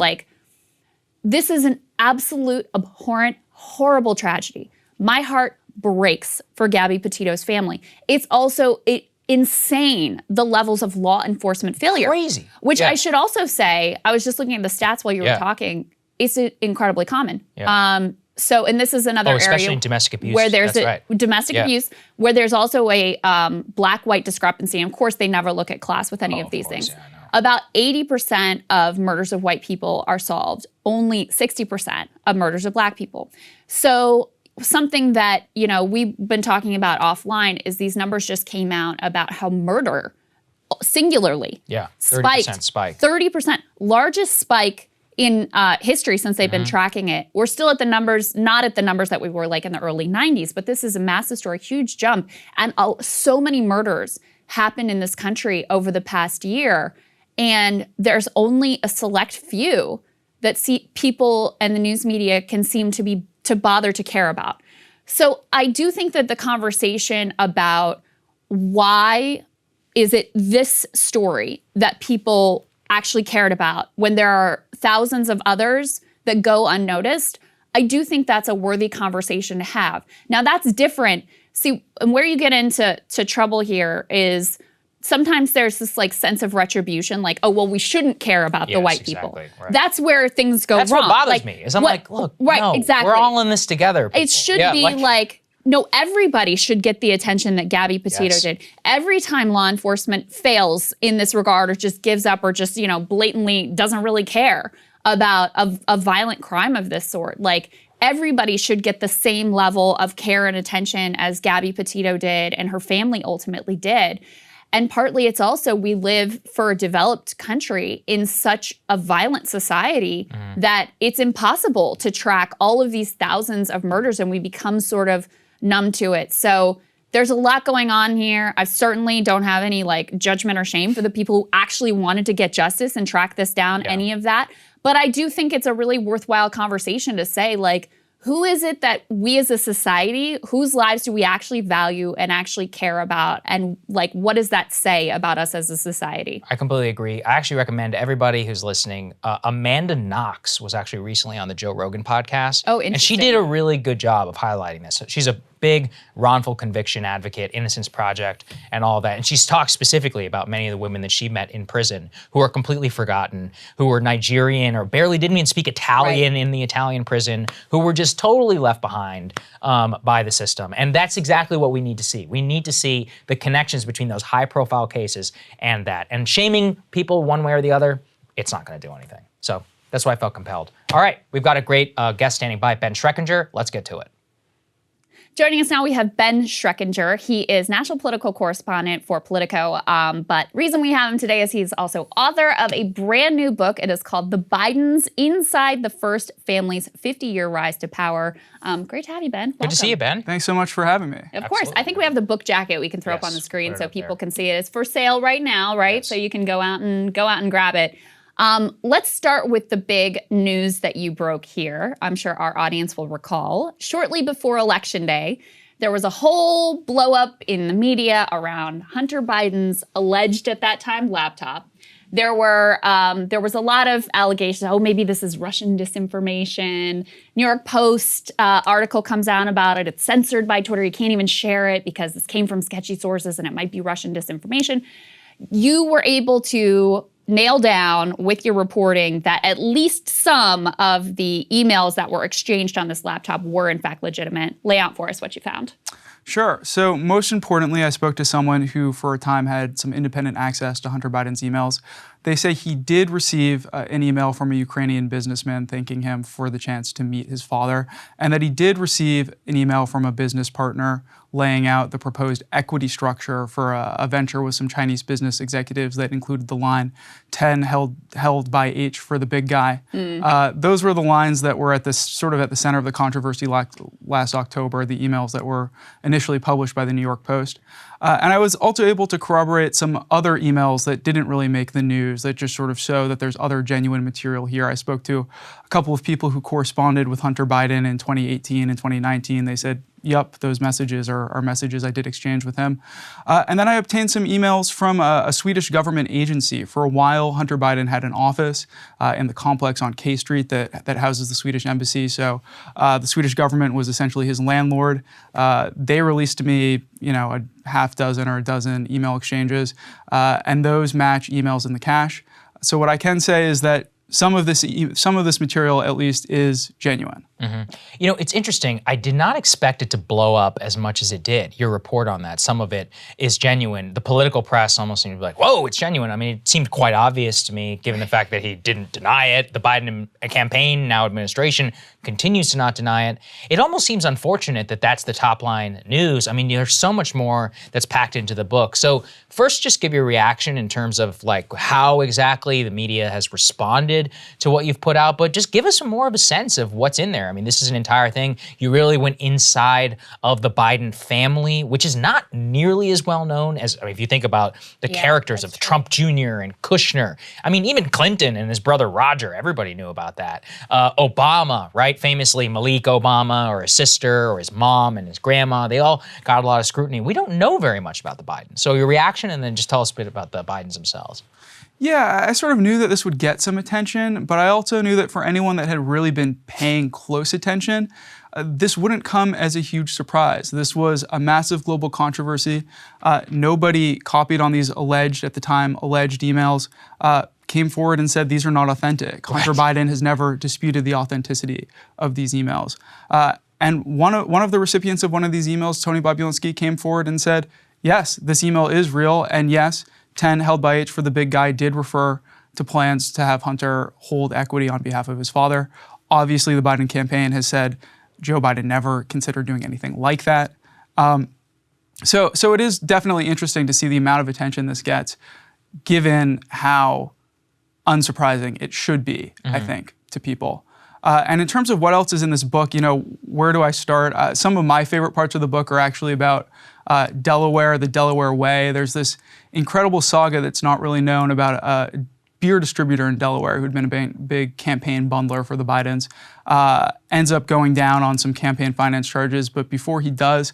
This is an absolute abhorrent, horrible tragedy. My heart breaks for Gabby Petito's family. It's also insane, the levels of law enforcement failure. Crazy. Which I should also say, I was just looking at the stats while you were talking, it's incredibly common. Yeah. And this is another especially area in domestic abuse. where there's That's domestic abuse, where there's also a black-white discrepancy. And of course, they never look at class with any of these things. Yeah, about 80% of murders of white people are solved. Only 60% of murders of black people. So something that, we've been talking about offline is these numbers just came out about how murder, singularly, 30% spike. 30%, largest spike in history since they've been tracking it. We're still at the numbers, not at the numbers that we were in the early 90s, but this is a massive story, huge jump. And so many murders happened in this country over the past year. And there's only a select few that people and the news media can seem to bother to care about. So I do think that the conversation about why is it this story that people actually cared about when there are thousands of others that go unnoticed, I do think that's a worthy conversation to have. Now that's different. See, and where you get into trouble here is sometimes there's this sense of retribution, we shouldn't care about the white people. Right. That's where things go wrong. That's what bothers me, is I'm look, no, exactly. We're all in this together. People. It should be no, everybody should get the attention that Gabby Petito did. Every time law enforcement fails in this regard or just gives up or just, blatantly doesn't really care about a violent crime of this sort, everybody should get the same level of care and attention as Gabby Petito did and her family ultimately did. And partly it's also we live for a developed country in such a violent society that it's impossible to track all of these thousands of murders and we become sort of numb to it. So there's a lot going on here. I certainly don't have any judgment or shame for the people who actually wanted to get justice and track this down, any of that. But I do think it's a really worthwhile conversation to say who is it that we as a society, whose lives do we actually value and actually care about? And what does that say about us as a society? I completely agree. I actually recommend everybody who's listening, Amanda Knox was actually recently on the Joe Rogan podcast. Oh, interesting. And she did a really good job of highlighting this. She's a big wrongful conviction advocate, Innocence Project, and all that. And she's talked specifically about many of the women that she met in prison who are completely forgotten, who were Nigerian or barely didn't even speak Italian in the Italian prison, who were just totally left behind by the system. And that's exactly what we need to see. We need to see the connections between those high-profile cases and that. And shaming people one way or the other, it's not going to do anything. So that's why I felt compelled. All right, we've got a great guest standing by, Ben Schreckinger. Let's get to it. Joining us now, we have Ben Schreckinger. He is national political correspondent for Politico. But reason we have him today is he's also author of a brand new book. It is called The Bidens Inside the First Family's 50-Year Rise to Power. Great to have you, Ben. Welcome. Good to see you, Ben. Thanks so much for having me. Of course. I think we have the book jacket we can throw up on the screen so people can see it. It's for sale right now, right? Yes. So you can go out and grab it. Let's start with the big news that you broke here. I'm sure our audience will recall. Shortly before Election Day, There was a whole blow up in the media around Hunter Biden's alleged at that time laptop. There was a lot of allegations. Oh, maybe this is Russian disinformation. New York Post article comes out about it. It's censored by Twitter. You can't even share it because this came from sketchy sources and it might be Russian disinformation. You were able to nail down with your reporting that at least some of the emails that were exchanged on this laptop were in fact legitimate. Lay out for us what you found. Sure. So most importantly, I spoke to someone who for a time had some independent access to Hunter Biden's emails. They say he did receive an email from a Ukrainian businessman thanking him for the chance to meet his father, and that he did receive an email from a business partner laying out the proposed equity structure for a venture with some Chinese business executives that included the line 10 held by H for the big guy. Those were the lines that were at the center of the controversy last October, the emails that were initially published by the New York Post. And I was also able to corroborate some other emails that didn't really make the news, that just sort of show that there's other genuine material here. I spoke to a couple of people who corresponded with Hunter Biden in 2018 and 2019. They said, yup, those messages are messages I did exchange with him. And then I obtained some emails from a Swedish government agency. For a while, Hunter Biden had an office in the complex on K Street that houses the Swedish embassy. So the Swedish government was essentially his landlord. They released to me, a half dozen or a dozen email exchanges, and those match emails in the cache. So what I can say is that some of this material, at least, is genuine. Mm-hmm. It's interesting. I did not expect it to blow up as much as it did. Your report on that, some of it is genuine. The political press almost seemed to be like, whoa, it's genuine. I mean, it seemed quite obvious to me, given the fact that he didn't deny it. The Biden campaign, now administration, continues to not deny it. It almost seems unfortunate that that's the top line news. I mean, there's so much more that's packed into the book. So first, just give your reaction in terms of like how exactly the media has responded to what you've put out, but just give us more of a sense of what's in there. I mean, this is an entire thing. You really went inside of the Biden family, which is not nearly as well known as, if you think about the characters of Trump Jr. and Kushner. I mean, even Clinton and his brother Roger, everybody knew about that. Obama, right? Famously, Malik Obama, or his sister, or his mom and his grandma, they all got a lot of scrutiny. We don't know very much about the Bidens. So your reaction, and then just tell us a bit about the Bidens themselves. Yeah, I sort of knew that this would get some attention, but I also knew that for anyone that had really been paying close attention, this wouldn't come as a huge surprise. This was a massive global controversy. Nobody copied on these alleged emails, came forward and said these are not authentic. Hunter Biden has never disputed the authenticity of these emails. And one of the recipients of one of these emails, Tony Lewinsky, came forward and said, yes, this email is real, and yes, 10 held by H for the big guy did refer to plans to have Hunter hold equity on behalf of his father. Obviously, the Biden campaign has said Joe Biden never considered doing anything like that. So it is definitely interesting to see the amount of attention this gets, given how unsurprising it should be, I think, to people. And in terms of what else is in this book, where do I start? Some of my favorite parts of the book are actually about Delaware, the Delaware Way. There's this incredible saga that's not really known about a beer distributor in Delaware who'd been a big campaign bundler for the Bidens, ends up going down on some campaign finance charges. But before he does,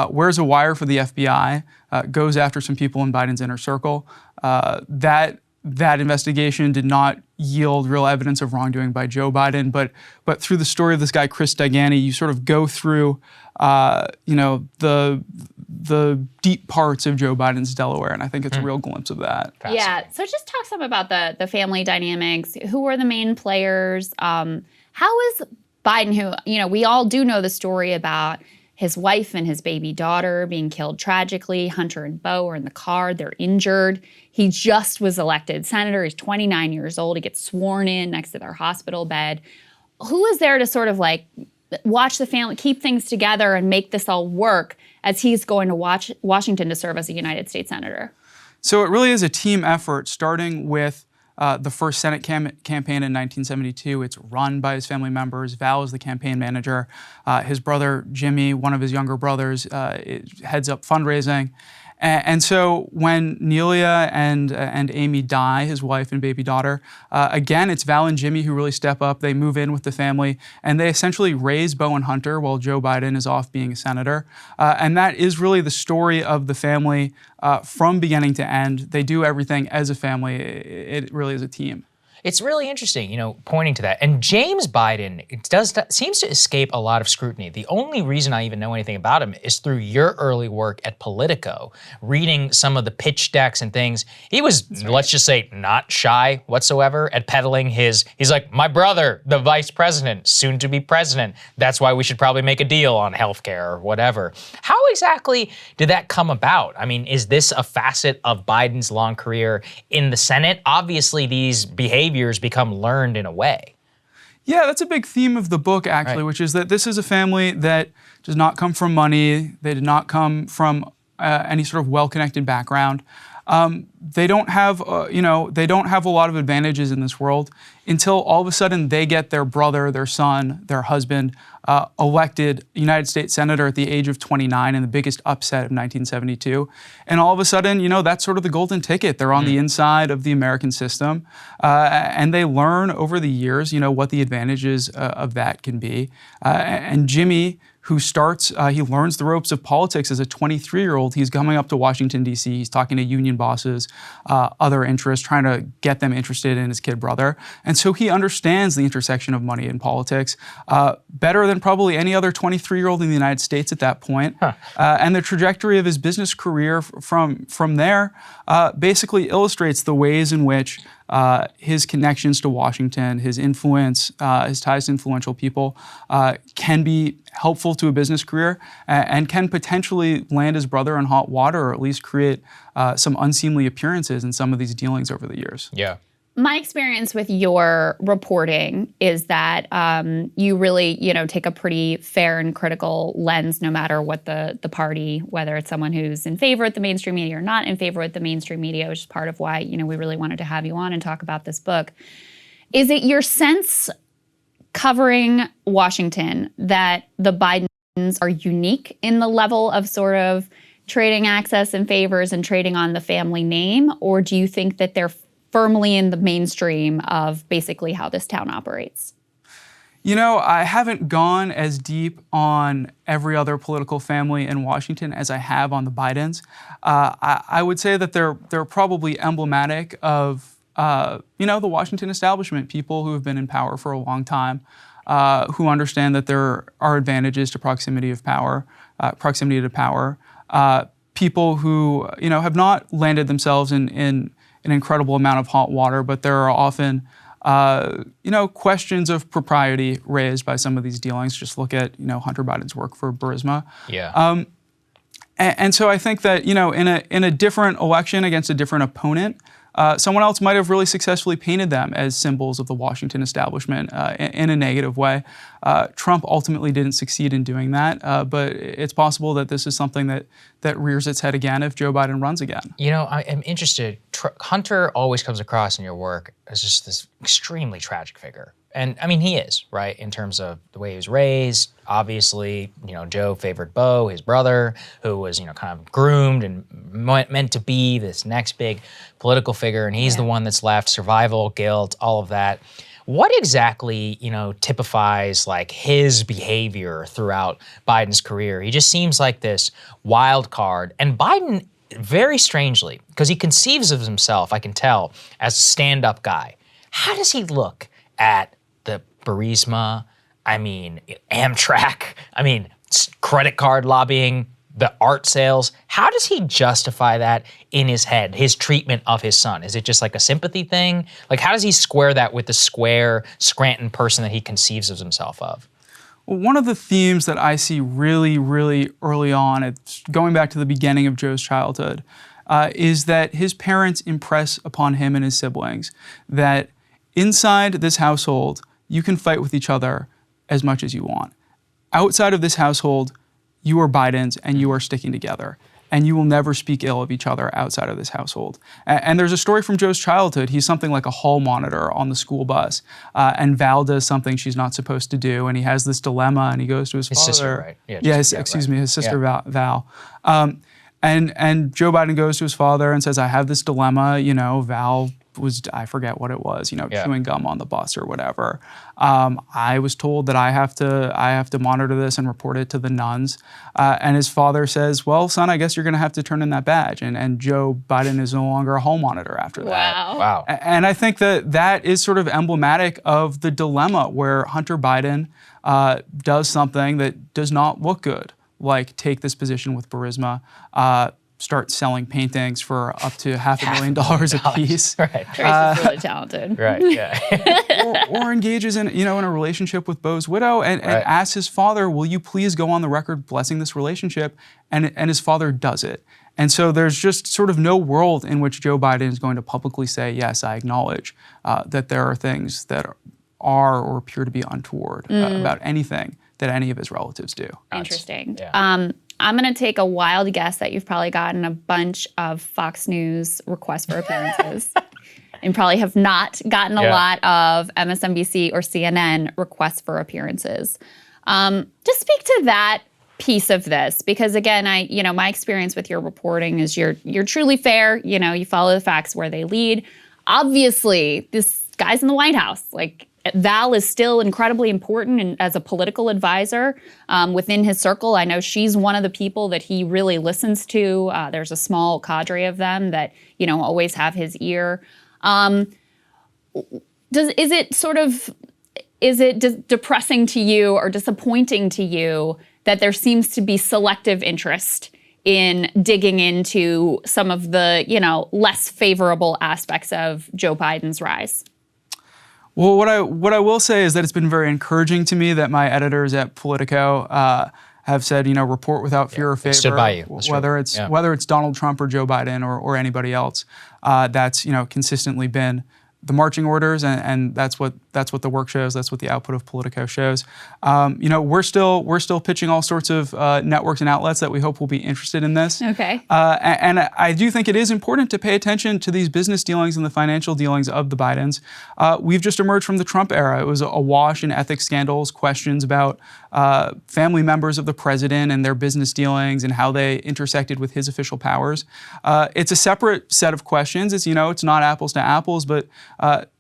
wears a wire for the FBI, goes after some people in Biden's inner circle. That investigation did not yield real evidence of wrongdoing by Joe Biden, but through the story of this guy, Chris Dagani, you sort of go through, the deep parts of Joe Biden's Delaware, and I think it's a real glimpse of that. Yeah, so just talk some about the family dynamics. Who are the main players? How is Biden, who, we all do know the story about his wife and his baby daughter being killed tragically. Hunter and Beau are in the car. They're injured. He just was elected senator. He's 29 years old. He gets sworn in next to their hospital bed. Who is there to sort of like watch the family, keep things together and make this all work as he's going to Washington to serve as a United States senator? So it really is a team effort, starting with the first Senate campaign in 1972. It's run by his family members. Val is the campaign manager. His brother, Jimmy, one of his younger brothers, heads up fundraising. And so when Nelia and Amy die, his wife and baby daughter, again, it's Val and Jimmy who really step up. They move in with the family, and they essentially raise Beau and Hunter while Joe Biden is off being a senator. And that is really the story of the family from beginning to end. They do everything as a family. It really is a team. It's really interesting, pointing to that. And James Biden seems to escape a lot of scrutiny. The only reason I even know anything about him is through your early work at Politico, reading some of the pitch decks and things. He was, let's just say, not shy whatsoever at peddling he's like, my brother, the vice president, soon to be president. That's why we should probably make a deal on healthcare or whatever. How exactly did that come about? I mean, is this a facet of Biden's long career in the Senate? Obviously, these behaviors become learned in a way. Yeah, that's a big theme of the book, actually, which is that this is a family that does not come from money. They did not come from any sort of well-connected background. They don't have, they don't have a lot of advantages in this world until all of a sudden they get their brother, their son, their husband elected United States Senator at the age of 29 in the biggest upset of 1972. And all of a sudden, that's sort of the golden ticket. They're on the inside of the American system. And they learn over the years, what the advantages of that can be. And Jimmy, who starts, he learns the ropes of politics as a 23-year-old. He's coming up to Washington, D.C. He's talking to union bosses, other interests, trying to get them interested in his kid brother. And so he understands the intersection of money and politics better than probably any other 23-year-old in the United States at that point. And the trajectory of his business career from there basically illustrates the ways in which his connections to Washington, his influence, his ties to influential people can be helpful to a business career and can potentially land his brother in hot water or at least create some unseemly appearances in some of these dealings over the years. Yeah. My experience with your reporting is that you really, take a pretty fair and critical lens, no matter what the party, whether it's someone who's in favor with the mainstream media or not in favor with the mainstream media, which is part of why, we really wanted to have you on and talk about this book. Is it your sense covering Washington that the Bidens are unique in the level of sort of trading access and favors and trading on the family name? Or do you think that they're firmly in the mainstream of basically how this town operates? I haven't gone as deep on every other political family in Washington as I have on the Bidens. I would say that they're probably emblematic of the Washington establishment, people who have been in power for a long time, who understand that there are advantages to proximity to power, people who have not landed themselves in an incredible amount of hot water, but there are often questions of propriety raised by some of these dealings. Just look at Hunter Biden's work for Burisma. Yeah. And so I think that in a different election against a different opponent, someone else might have really successfully painted them as symbols of the Washington establishment in a negative way. Trump ultimately didn't succeed in doing that, but it's possible that this is something that rears its head again if Joe Biden runs again. I am interested. Hunter always comes across in your work as just this extremely tragic figure. And I mean, he is, right, in terms of the way he was raised. Obviously, Joe favored Beau, his brother, who was, kind of groomed and meant to be this next big political figure. And he's the one that's left, survival, guilt, all of that. What exactly, typifies like his behavior throughout Biden's career? He just seems like this wild card. And Biden, very strangely, because he conceives of himself, I can tell, as a stand-up guy. How does he look at the Burisma, Amtrak, credit card lobbying, the art sales? How does he justify that in his head, his treatment of his son? Is it just like a sympathy thing? Like, how does he square that with the square Scranton person that he conceives of himself of? Well, one of the themes that I see really, really early on, it's going back to the beginning of Joe's childhood, is that his parents impress upon him and his siblings that inside this household, you can fight with each other as much as you want. Outside of this household, you are Bidens and you are sticking together. And you will never speak ill of each other outside of this household. And there's a story from Joe's childhood. He's something like a hall monitor on the school bus. And Val does something she's not supposed to do. And he has this dilemma and he goes to his father. Sister, right? His sister, Val. And Joe Biden goes to his father and says, I have this dilemma, Val was, I forget what it was, chewing gum on the bus or whatever. I was told that I have to monitor this and report it to the nuns. And his father says, well, son, I guess you're going to have to turn in that badge. And Joe Biden is no longer a hall monitor after that. Wow. And I think that is sort of emblematic of the dilemma where Hunter Biden does something that does not look good, like take this position with Burisma, start selling paintings for up to $500,000 a piece. Right. Trace is really talented. Right, yeah. or engages in a relationship with Beau's widow and asks his father, will you please go on the record blessing this relationship? And his father does it. And so there's just sort of no world in which Joe Biden is going to publicly say, yes, I acknowledge that there are things that are or appear to be untoward about anything that any of his relatives do. Interesting. Yeah. I'm going to take a wild guess that you've probably gotten a bunch of Fox News requests for appearances and probably have not gotten a lot of MSNBC or CNN requests for appearances. Just speak to that piece of this, because again, my experience with your reporting is you're truly fair. You follow the facts where they lead. Obviously, this guy's in the White House. Like, Val is still incredibly important and as a political advisor within his circle. I know she's one of the people that he really listens to. There's a small cadre of them that, always have his ear. Is it depressing to you or disappointing to you that there seems to be selective interest in digging into some of the, less favorable aspects of Joe Biden's rise? Well, what I will say is that it's been very encouraging to me that my editors at Politico have said, report without fear or favor. Stood by you. Whether it's Donald Trump or Joe Biden or anybody else, that's consistently been the marching orders, and that's what the work shows. That's what the output of Politico shows. We're still pitching all sorts of networks and outlets that we hope will be interested in this. Okay. And I do think it is important to pay attention to these business dealings and the financial dealings of the Bidens. We've just emerged from the Trump era. It was awash in ethics scandals, questions about family members of the president and their business dealings and how they intersected with his official powers. It's a separate set of questions. It's not apples to apples, but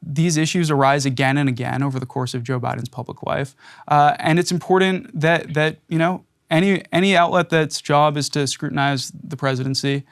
these issues arise again and again over the course of Joe Biden's public life. And it's important that any outlet that's job is to scrutinize the presidency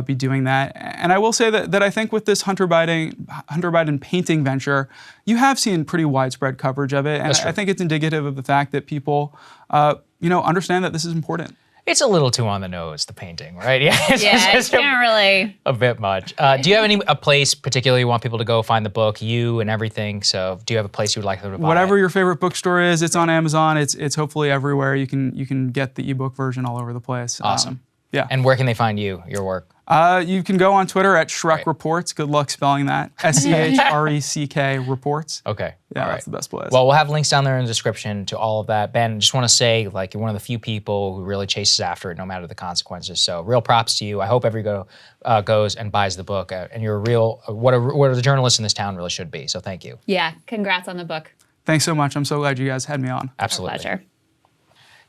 be doing that. And I will say that I think with this Hunter Biden painting venture, you have seen pretty widespread coverage of it. And I think it's indicative of the fact that people understand that this is important. It's a little too on the nose, the painting, right? Yeah, it's can't really. A bit much. Do you have a place particularly you want people to go find the book, you and everything? So do you have a place you would like them to buy Whatever your favorite bookstore is, it's on Amazon. It's hopefully everywhere. You can get the ebook version all over the place. Awesome. Yeah. And where can they find you, your work? You can go on Twitter at Schreck Reports. Good luck spelling that. SCHRECK Reports. Okay. Yeah, that's the best place. Well, we'll have links down there in the description to all of that. Ben, I just want to say, you're one of the few people who really chases after it no matter the consequences. So real props to you. I hope everybody goes and buys the book. And you're what a journalist in this town really should be. So thank you. Yeah, congrats on the book. Thanks so much. I'm so glad you guys had me on. Absolutely. Our pleasure.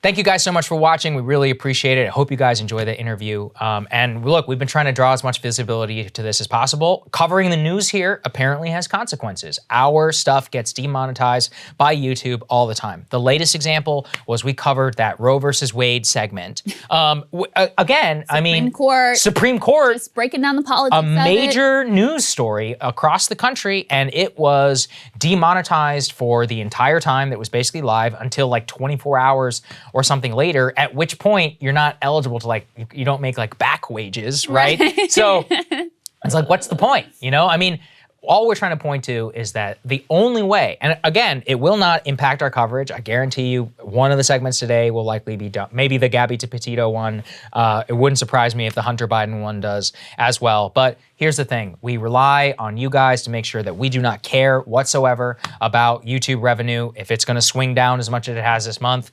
Thank you guys so much for watching. We really appreciate it. I hope you guys enjoy the interview. And look, we've been trying to draw as much visibility to this as possible. Covering the news here apparently has consequences. Our stuff gets demonetized by YouTube all the time. The latest example was we covered that Roe versus Wade segment. Again, Supreme Court. Just breaking down the politics of it. A major news story across the country, and it was demonetized for the entire time that was basically live until 24 hours or something later, at which point you're not eligible to you don't make back wages, right? So it's what's the point? All we're trying to point to is that the only way, and again, it will not impact our coverage. I guarantee you one of the segments today will likely be done. Maybe the Gabby Petito one. It wouldn't surprise me if the Hunter Biden one does as well. But here's the thing. We rely on you guys to make sure that we do not care whatsoever about YouTube revenue. If it's going to swing down as much as it has this month,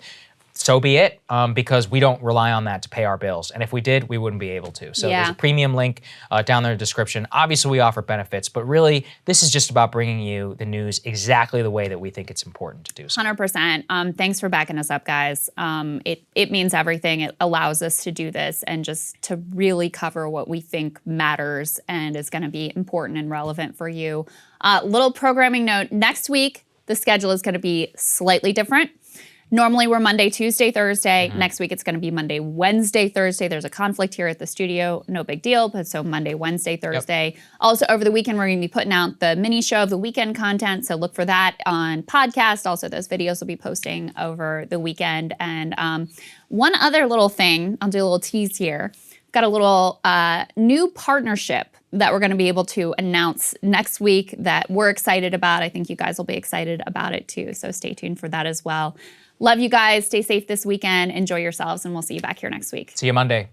so be it, because we don't rely on that to pay our bills. And if we did, we wouldn't be able to. So there's a premium link down there in the description. Obviously, we offer benefits, but really, this is just about bringing you the news exactly the way that we think it's important to do so. 100%. Thanks for backing us up, guys. It means everything. It allows us to do this and just to really cover what we think matters and is going to be important and relevant for you. Little programming note, next week, the schedule is going to be slightly different. Normally we're Monday, Tuesday, Thursday. Next week it's going to be Monday, Wednesday, Thursday. There's a conflict here at the studio. No big deal, but so Monday, Wednesday, Thursday. Yep. Also over the weekend we're going to be putting out the mini show of the weekend content. So look for that on podcast. Also those videos will be posting over the weekend. And one other little thing, I'll do a little tease here. Got a little new partnership that we're going to be able to announce next week that we're excited about. I think you guys will be excited about it too. So stay tuned for that as well. Love you guys. Stay safe this weekend. Enjoy yourselves, and we'll see you back here next week. See you Monday.